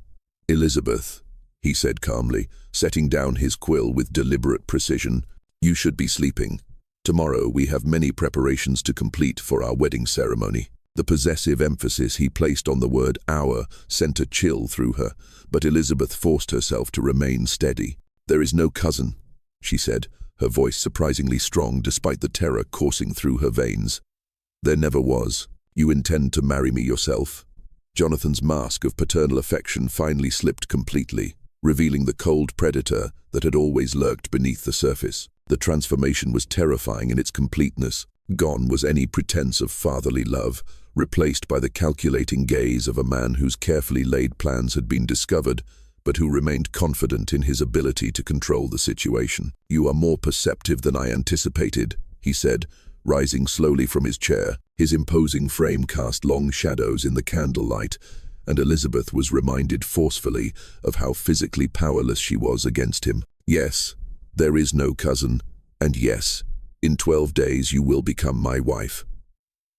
"Elizabeth," he said calmly, setting down his quill with deliberate precision, "you should be sleeping. Tomorrow we have many preparations to complete for our wedding ceremony." The possessive emphasis he placed on the word "our" sent a chill through her, but Elizabeth forced herself to remain steady. "There is no cousin," she said, her voice surprisingly strong despite the terror coursing through her veins. "There never was. You intend to marry me yourself?" Jonathan's mask of paternal affection finally slipped completely, revealing the cold predator that had always lurked beneath the surface. The transformation was terrifying in its completeness. Gone was any pretense of fatherly love, replaced by the calculating gaze of a man whose carefully laid plans had been discovered, but who remained confident in his ability to control the situation. "You are more perceptive than I anticipated," he said, rising slowly from his chair. His imposing frame cast long shadows in the candlelight, and Elizabeth was reminded forcefully of how physically powerless she was against him. "Yes, there is no cousin, and yes, in 12 days you will become my wife.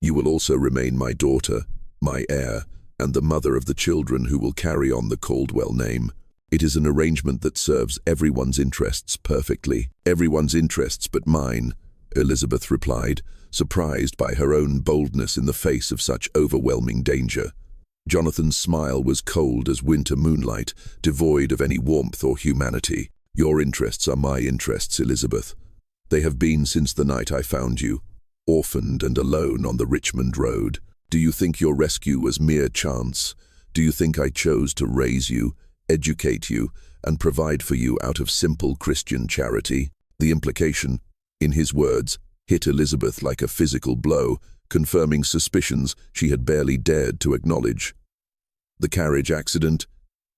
You will also remain my daughter, my heir, and the mother of the children who will carry on the Caldwell name. It is an arrangement that serves everyone's interests perfectly." "Everyone's interests but mine," Elizabeth replied, surprised by her own boldness in the face of such overwhelming danger. Jonathan's smile was cold as winter moonlight, devoid of any warmth or humanity. "Your interests are my interests, Elizabeth. They have been since the night I found you, orphaned and alone on the Richmond road. Do you think your rescue was mere chance? Do you think I chose to raise you, educate you, and provide for you out of simple Christian charity?" The implication, in his words, hit Elizabeth like a physical blow, confirming suspicions she had barely dared to acknowledge. "The carriage accident?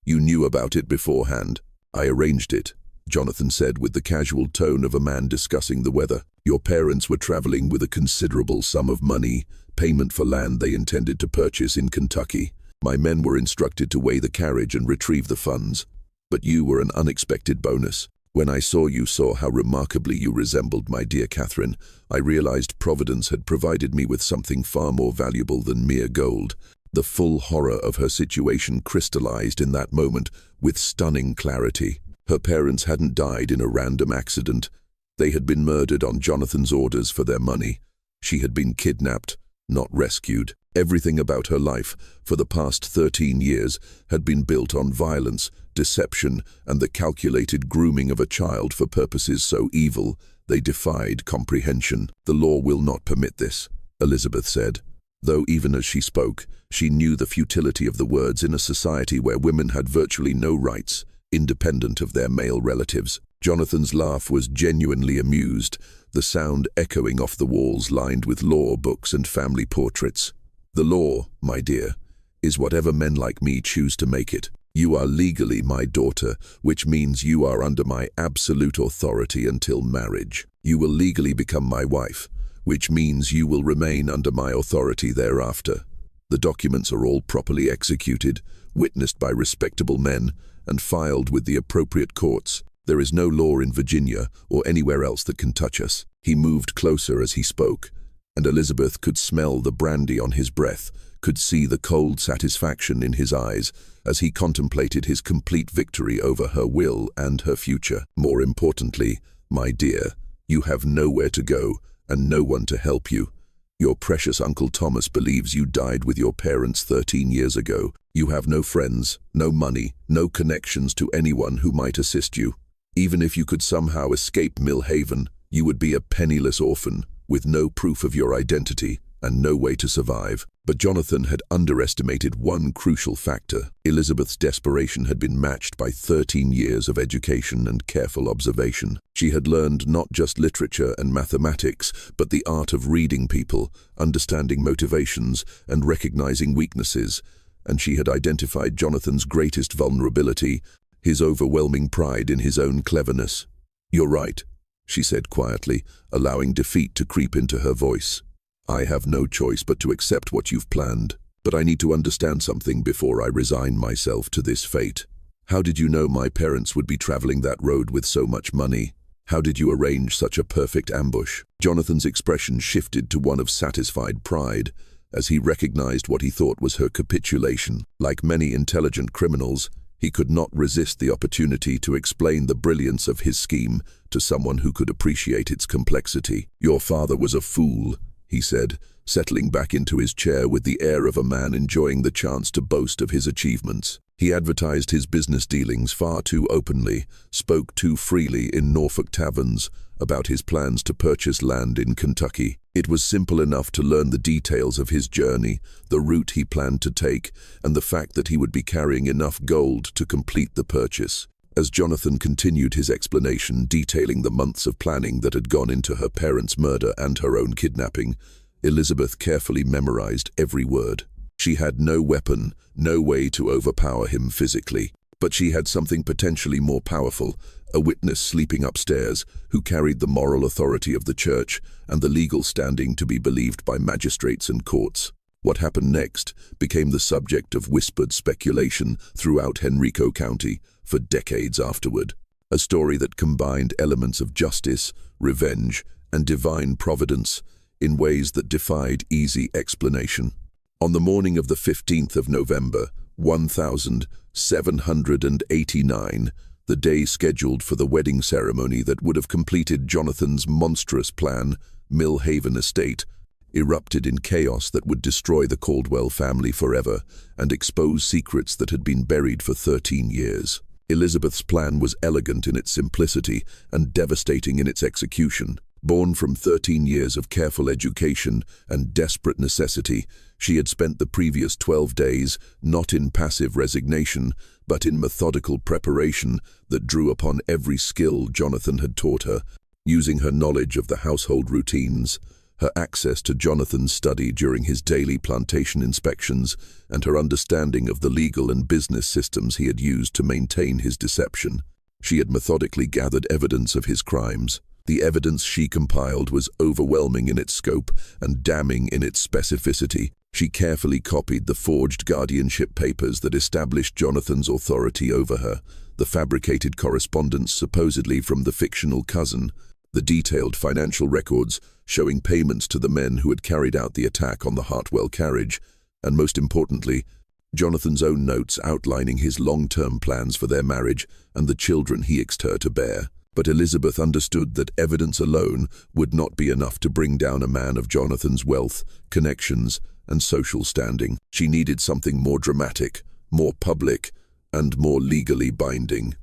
You knew about it beforehand. I arranged it," Jonathan said with the casual tone of a man discussing the weather. "Your parents were traveling with a considerable sum of money, payment for land they intended to purchase in Kentucky. My men were instructed to weigh the carriage and retrieve the funds, but you were an unexpected bonus. When I saw how remarkably you resembled my dear Catherine, I realized Providence had provided me with something far more valuable than mere gold." The full horror of her situation crystallized in that moment with stunning clarity. Her parents hadn't died in a random accident. They had been murdered on Jonathan's orders for their money. She had been kidnapped, not rescued. Everything about her life, for the past 13 years, had been built on violence, deception, and the calculated grooming of a child for purposes so evil they defied comprehension. "The law will not permit this," Elizabeth said, though even as she spoke, she knew the futility of the words in a society where women had virtually no rights, independent of their male relatives. Jonathan's laugh was genuinely amused, the sound echoing off the walls lined with law books and family portraits. "The law, my dear, is whatever men like me choose to make it. You are legally my daughter, which means you are under my absolute authority until marriage. You will legally become my wife, which means you will remain under my authority thereafter. The documents are all properly executed, witnessed by respectable men, and filed with the appropriate courts. There is no law in Virginia or anywhere else that can touch us." He moved closer as he spoke, and Elizabeth could smell the brandy on his breath, could see the cold satisfaction in his eyes as he contemplated his complete victory over her will and her future. "More importantly, my dear, you have nowhere to go and no one to help you. Your precious Uncle Thomas believes you died with your parents 13 years ago. You have no friends, no money, no connections to anyone who might assist you. Even if you could somehow escape Mill Haven, you would be a penniless orphan with no proof of your identity and no way to survive. But Jonathan had underestimated one crucial factor. Elizabeth's desperation had been matched by 13 years of education and careful observation. She had learned not just literature and mathematics, but the art of reading people, understanding motivations, and recognizing weaknesses. And she had identified Jonathan's greatest vulnerability, his overwhelming pride in his own cleverness. "You're right," she said quietly, allowing defeat to creep into her voice. "I have no choice but to accept what you've planned. But I need to understand something before I resign myself to this fate. How did you know my parents would be traveling that road with so much money? How did you arrange such a perfect ambush?" Jonathan's expression shifted to one of satisfied pride, as he recognized what he thought was her capitulation. Like many intelligent criminals, he could not resist the opportunity to explain the brilliance of his scheme to someone who could appreciate its complexity. "Your father was a fool," he said, settling back into his chair with the air of a man enjoying the chance to boast of his achievements. He advertised his business dealings far too openly, spoke too freely in Norfolk taverns about his plans to purchase land in Kentucky. It was simple enough to learn the details of his journey, the route he planned to take, and the fact that he would be carrying enough gold to complete the purchase. As Jonathan continued his explanation, detailing the months of planning that had gone into her parents' murder and her own kidnapping, Elizabeth carefully memorized every word. She had no weapon, no way to overpower him physically, but she had something potentially more powerful, a witness sleeping upstairs who carried the moral authority of the church and the legal standing to be believed by magistrates and courts. What happened next became the subject of whispered speculation throughout Henrico County for decades afterward, a story that combined elements of justice, revenge, and divine providence in ways that defied easy explanation. On the morning of the 15th of November, 1789, the day scheduled for the wedding ceremony that would have completed Jonathan's monstrous plan, Mill Haven Estate, erupted in chaos that would destroy the Caldwell family forever and expose secrets that had been buried for 13 years. Elizabeth's plan was elegant in its simplicity and devastating in its execution. Born from 13 years of careful education and desperate necessity, she had spent the previous 12 days not in passive resignation, but in methodical preparation that drew upon every skill Jonathan had taught her. Using her knowledge of the household routines, her access to Jonathan's study during his daily plantation inspections, and her understanding of the legal and business systems he had used to maintain his deception, she had methodically gathered evidence of his crimes. The evidence she compiled was overwhelming in its scope and damning in its specificity. She carefully copied the forged guardianship papers that established Jonathan's authority over her, the fabricated correspondence supposedly from the fictional cousin, the detailed financial records showing payments to the men who had carried out the attack on the Hartwell carriage, and most importantly, Jonathan's own notes outlining his long-term plans for their marriage and the children he expected her to bear. But Elizabeth understood that evidence alone would not be enough to bring down a man of Jonathan's wealth, connections, and social standing. She needed something more dramatic, more public, and more legally binding.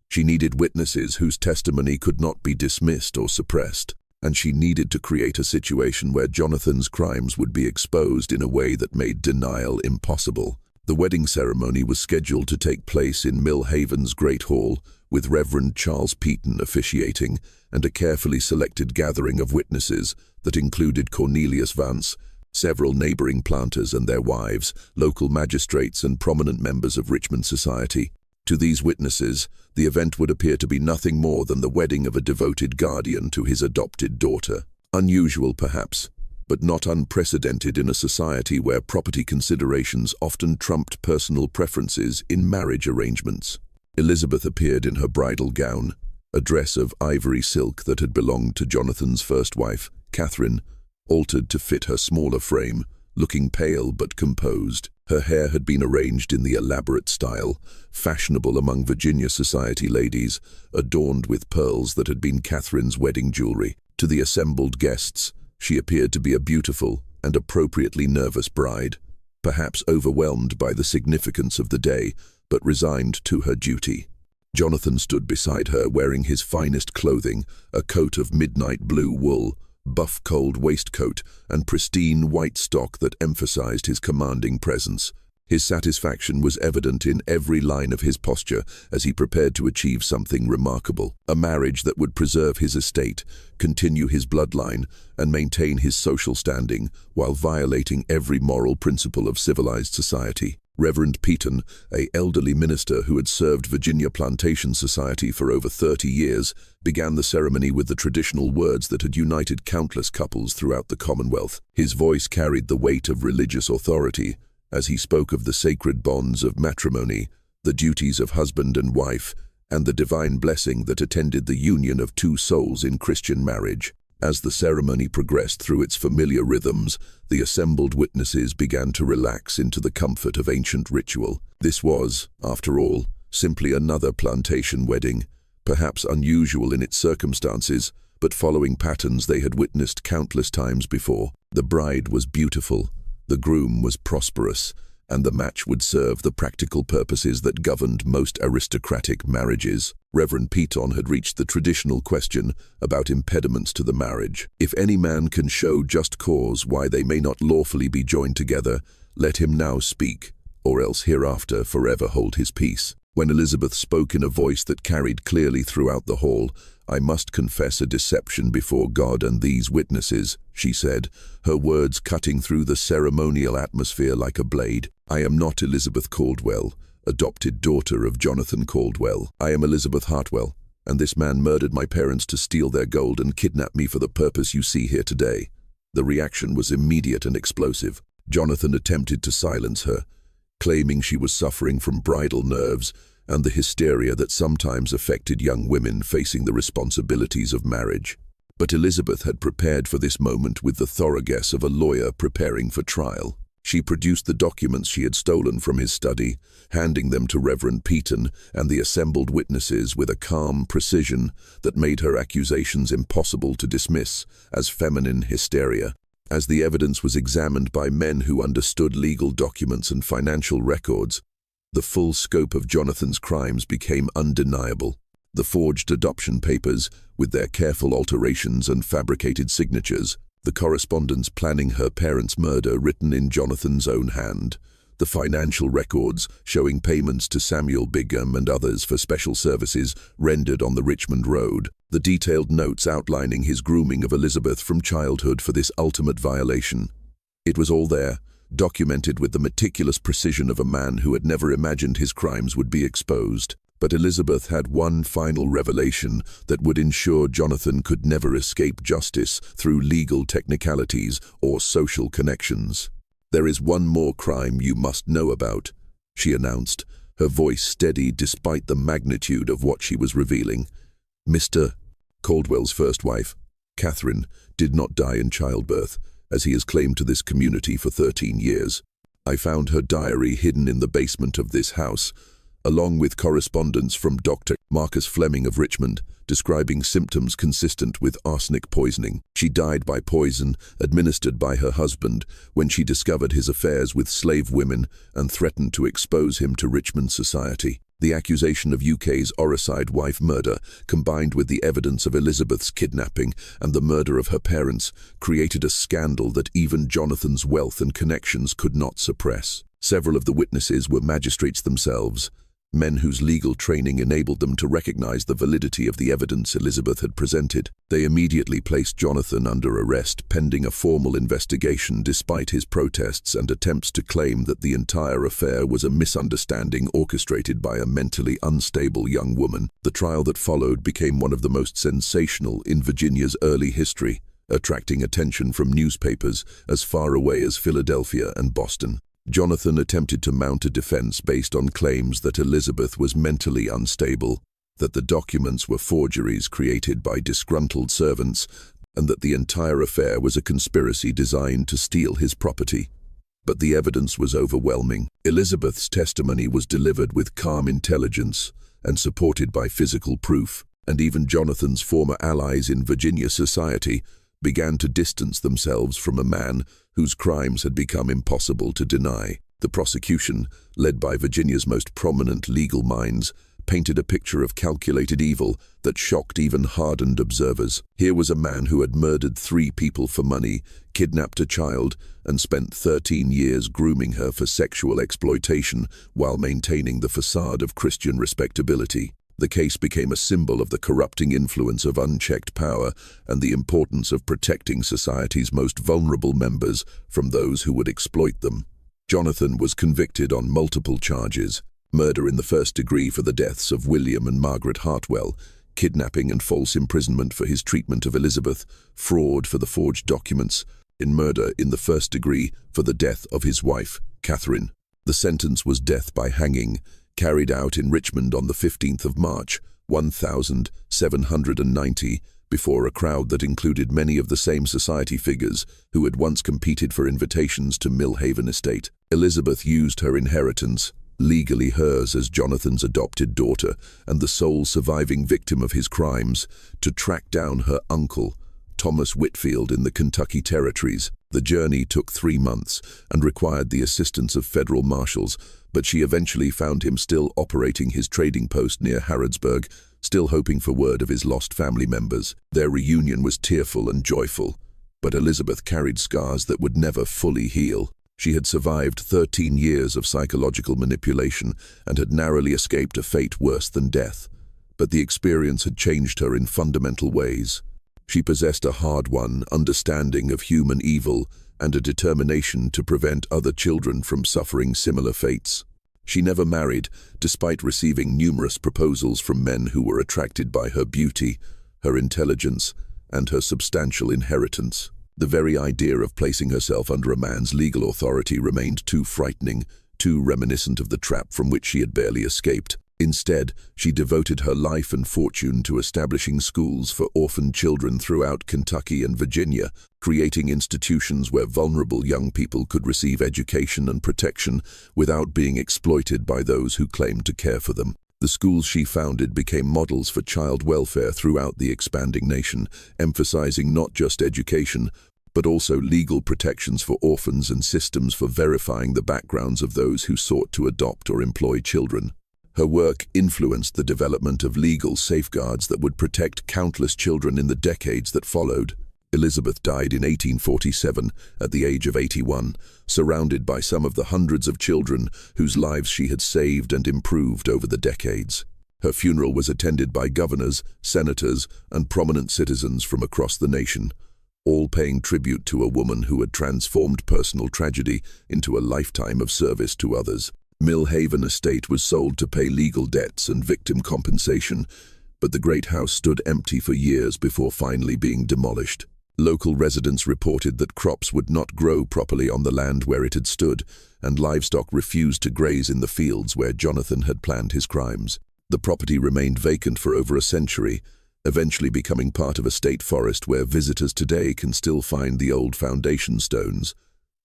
She needed witnesses whose testimony could not be dismissed or suppressed, and she needed to create a situation where Jonathan's crimes would be exposed in a way that made denial impossible. The wedding ceremony was scheduled to take place in Mill Haven's Great Hall, with Reverend Charles Peaton officiating, and a carefully selected gathering of witnesses that included Cornelius Vance, several neighboring planters and their wives, local magistrates, and prominent members of Richmond society. To these witnesses, the event would appear to be nothing more than the wedding of a devoted guardian to his adopted daughter. Unusual, perhaps, but not unprecedented in a society where property considerations often trumped personal preferences in marriage arrangements. Elizabeth appeared in her bridal gown, a dress of ivory silk that had belonged to Jonathan's first wife, Catherine, altered to fit her smaller frame, looking pale but composed. Her hair had been arranged in the elaborate style, fashionable among Virginia society ladies, adorned with pearls that had been Catherine's wedding jewelry. To the assembled guests, she appeared to be a beautiful and appropriately nervous bride, perhaps overwhelmed by the significance of the day, but resigned to her duty. Jonathan stood beside her wearing his finest clothing, a coat of midnight blue wool, buff cold waistcoat, and pristine white stock that emphasized his commanding presence. His satisfaction was evident in every line of his posture as he prepared to achieve something remarkable, a marriage that would preserve his estate, continue his bloodline, and maintain his social standing while violating every moral principle of civilized society. Reverend Peaton, an elderly minister who had served Virginia Plantation Society for over 30 years, began the ceremony with the traditional words that had united countless couples throughout the Commonwealth. His voice carried the weight of religious authority as he spoke of the sacred bonds of matrimony, the duties of husband and wife, and the divine blessing that attended the union of two souls in Christian marriage. As the ceremony progressed through its familiar rhythms, the assembled witnesses began to relax into the comfort of ancient ritual. This was, after all, simply another plantation wedding, perhaps unusual in its circumstances, but following patterns they had witnessed countless times before. The bride was beautiful, the groom was prosperous, and the match would serve the practical purposes that governed most aristocratic marriages. Reverend Peaton had reached the traditional question about impediments to the marriage. If any man can show just cause why they may not lawfully be joined together, let him now speak, or else hereafter forever hold his peace. When Elizabeth spoke in a voice that carried clearly throughout the hall, "I must confess a deception before God and these witnesses," she said, her words cutting through the ceremonial atmosphere like a blade. "I am not Elizabeth Caldwell, adopted daughter of Jonathan Caldwell. I am Elizabeth Hartwell, and this man murdered my parents to steal their gold and kidnap me for the purpose you see here today." The reaction was immediate and explosive. Jonathan attempted to silence her, claiming she was suffering from bridal nerves and the hysteria that sometimes affected young women facing the responsibilities of marriage. But Elizabeth had prepared for this moment with the thoroughness of a lawyer preparing for trial. She produced the documents she had stolen from his study, handing them to Reverend Peaton and the assembled witnesses with a calm precision that made her accusations impossible to dismiss as feminine hysteria. As the evidence was examined by men who understood legal documents and financial records, the full scope of Jonathan's crimes became undeniable. The forged adoption papers, with their careful alterations and fabricated signatures, the correspondence planning her parents' murder written in Jonathan's own hand, the financial records showing payments to Samuel Bigham and others for special services rendered on the Richmond Road, the detailed notes outlining his grooming of Elizabeth from childhood for this ultimate violation. It was all there, documented with the meticulous precision of a man who had never imagined his crimes would be exposed. But Elizabeth had one final revelation that would ensure Jonathan could never escape justice through legal technicalities or social connections. "There is one more crime you must know about," she announced, her voice steady despite the magnitude of what she was revealing. "Mr. Caldwell's first wife, Catherine, did not die in childbirth, as he has claimed to this community for 13 years. I found her diary hidden in the basement of this house, along with correspondence from Dr. Marcus Fleming of Richmond, describing symptoms consistent with arsenic poisoning. She died by poison administered by her husband when she discovered his affairs with slave women and threatened to expose him to Richmond society. The accusation of UK's Oricide wife murder, combined with the evidence of Elizabeth's kidnapping and the murder of her parents, created a scandal that even Jonathan's wealth and connections could not suppress. Several of the witnesses were magistrates themselves, men whose legal training enabled them to recognize the validity of the evidence Elizabeth had presented. They immediately placed Jonathan under arrest pending a formal investigation despite his protests and attempts to claim that the entire affair was a misunderstanding orchestrated by a mentally unstable young woman. The trial that followed became one of the most sensational in Virginia's early history, attracting attention from newspapers as far away as Philadelphia and Boston. Jonathan attempted to mount a defense based on claims that Elizabeth was mentally unstable, that the documents were forgeries created by disgruntled servants, and that the entire affair was a conspiracy designed to steal his property. But the evidence was overwhelming. Elizabeth's testimony was delivered with calm intelligence and supported by physical proof, and even Jonathan's former allies in Virginia society began to distance themselves from a man whose crimes had become impossible to deny. The prosecution, led by Virginia's most prominent legal minds, painted a picture of calculated evil that shocked even hardened observers. Here was a man who had murdered 3 people for money, kidnapped a child, and spent 13 years grooming her for sexual exploitation while maintaining the facade of Christian respectability. The case became a symbol of the corrupting influence of unchecked power and the importance of protecting society's most vulnerable members from those who would exploit them. Jonathan was convicted on multiple charges: murder in the first degree for the deaths of William and Margaret Hartwell, kidnapping and false imprisonment for his treatment of Elizabeth, fraud for the forged documents, and murder in the first degree for the death of his wife, Catherine. The sentence was death by hanging, carried out in Richmond on the 15th of March, 1790, before a crowd that included many of the same society figures who had once competed for invitations to Millhaven Estate. Elizabeth used her inheritance, legally hers as Jonathan's adopted daughter and the sole surviving victim of his crimes, to track down her uncle, Thomas Whitfield, in the Kentucky Territories. The journey took 3 months and required the assistance of federal marshals, but she eventually found him still operating his trading post near Harrodsburg, still hoping for word of his lost family members. Their reunion was tearful and joyful, but Elizabeth carried scars that would never fully heal. She had survived 13 years of psychological manipulation and had narrowly escaped a fate worse than death, but the experience had changed her in fundamental ways. She possessed a hard-won understanding of human evil and a determination to prevent other children from suffering similar fates. She never married, despite receiving numerous proposals from men who were attracted by her beauty, her intelligence, and her substantial inheritance. The very idea of placing herself under a man's legal authority remained too frightening, too reminiscent of the trap from which she had barely escaped. Instead, she devoted her life and fortune to establishing schools for orphaned children throughout Kentucky and Virginia, creating institutions where vulnerable young people could receive education and protection without being exploited by those who claimed to care for them. The schools she founded became models for child welfare throughout the expanding nation, emphasizing not just education, but also legal protections for orphans and systems for verifying the backgrounds of those who sought to adopt or employ children. Her work influenced the development of legal safeguards that would protect countless children in the decades that followed. Elizabeth died in 1847 at the age of 81, surrounded by some of the hundreds of children whose lives she had saved and improved over the decades. Her funeral was attended by governors, senators, and prominent citizens from across the nation, all paying tribute to a woman who had transformed personal tragedy into a lifetime of service to others. Millhaven Estate was sold to pay legal debts and victim compensation, but the great house stood empty for years before finally being demolished. Local residents reported that crops would not grow properly on the land where it had stood, and livestock refused to graze in the fields where Jonathan had planned his crimes. The property remained vacant for over a century, eventually becoming part of a state forest where visitors today can still find the old foundation stones,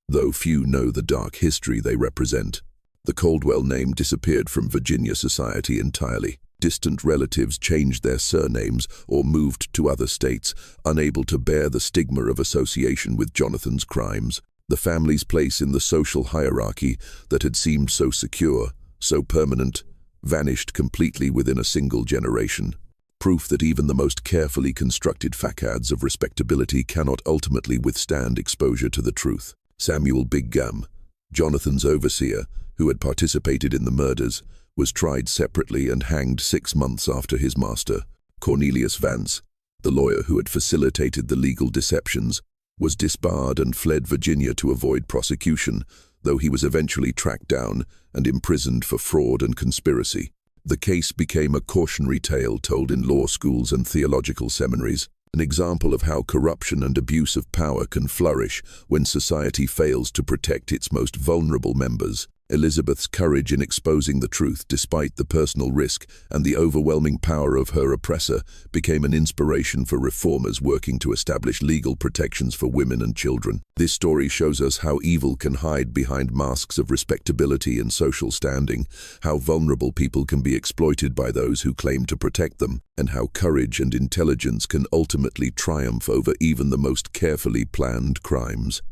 though few know the dark history they represent. The Caldwell name disappeared from Virginia society entirely. Distant relatives changed their surnames or moved to other states, unable to bear the stigma of association with Jonathan's crimes. The family's place in the social hierarchy that had seemed so secure, so permanent, vanished completely within a single generation. Proof that even the most carefully constructed facades of respectability cannot ultimately withstand exposure to the truth. Samuel Big Gum, Jonathan's overseer, who had participated in the murders, was tried separately and hanged 6 months after his master. Cornelius Vance, the lawyer who had facilitated the legal deceptions, was disbarred and fled Virginia to avoid prosecution, though he was eventually tracked down and imprisoned for fraud and conspiracy. The case became a cautionary tale told in law schools and theological seminaries, an example of how corruption and abuse of power can flourish when society fails to protect its most vulnerable members. Elizabeth's courage in exposing the truth despite the personal risk and the overwhelming power of her oppressor became an inspiration for reformers working to establish legal protections for women and children. This story shows us how evil can hide behind masks of respectability and social standing, how vulnerable people can be exploited by those who claim to protect them, and how courage and intelligence can ultimately triumph over even the most carefully planned crimes.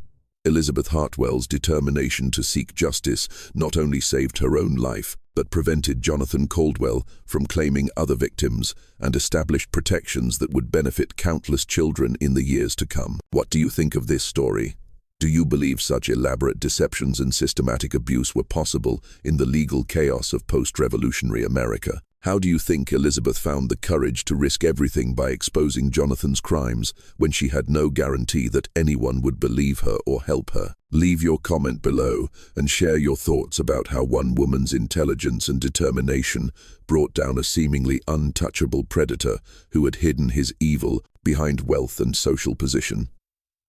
Elizabeth Hartwell's determination to seek justice not only saved her own life, but prevented Jonathan Caldwell from claiming other victims and established protections that would benefit countless children in the years to come. What do you think of this story? Do you believe such elaborate deceptions and systematic abuse were possible in the legal chaos of post-revolutionary America? How do you think Elizabeth found the courage to risk everything by exposing Jonathan's crimes when she had no guarantee that anyone would believe her or help her? Leave your comment below and share your thoughts about how one woman's intelligence and determination brought down a seemingly untouchable predator who had hidden his evil behind wealth and social position.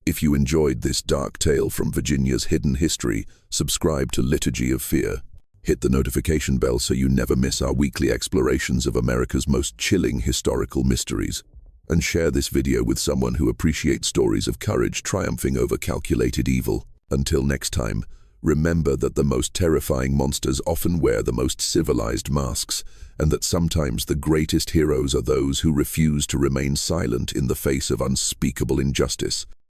If you enjoyed this dark tale from Virginia's hidden history, subscribe to Liturgy of Fear. Hit the notification bell so you never miss our weekly explorations of America's most chilling historical mysteries. And share this video with someone who appreciates stories of courage triumphing over calculated evil. Until next time, remember that the most terrifying monsters often wear the most civilized masks, and that sometimes the greatest heroes are those who refuse to remain silent in the face of unspeakable injustice.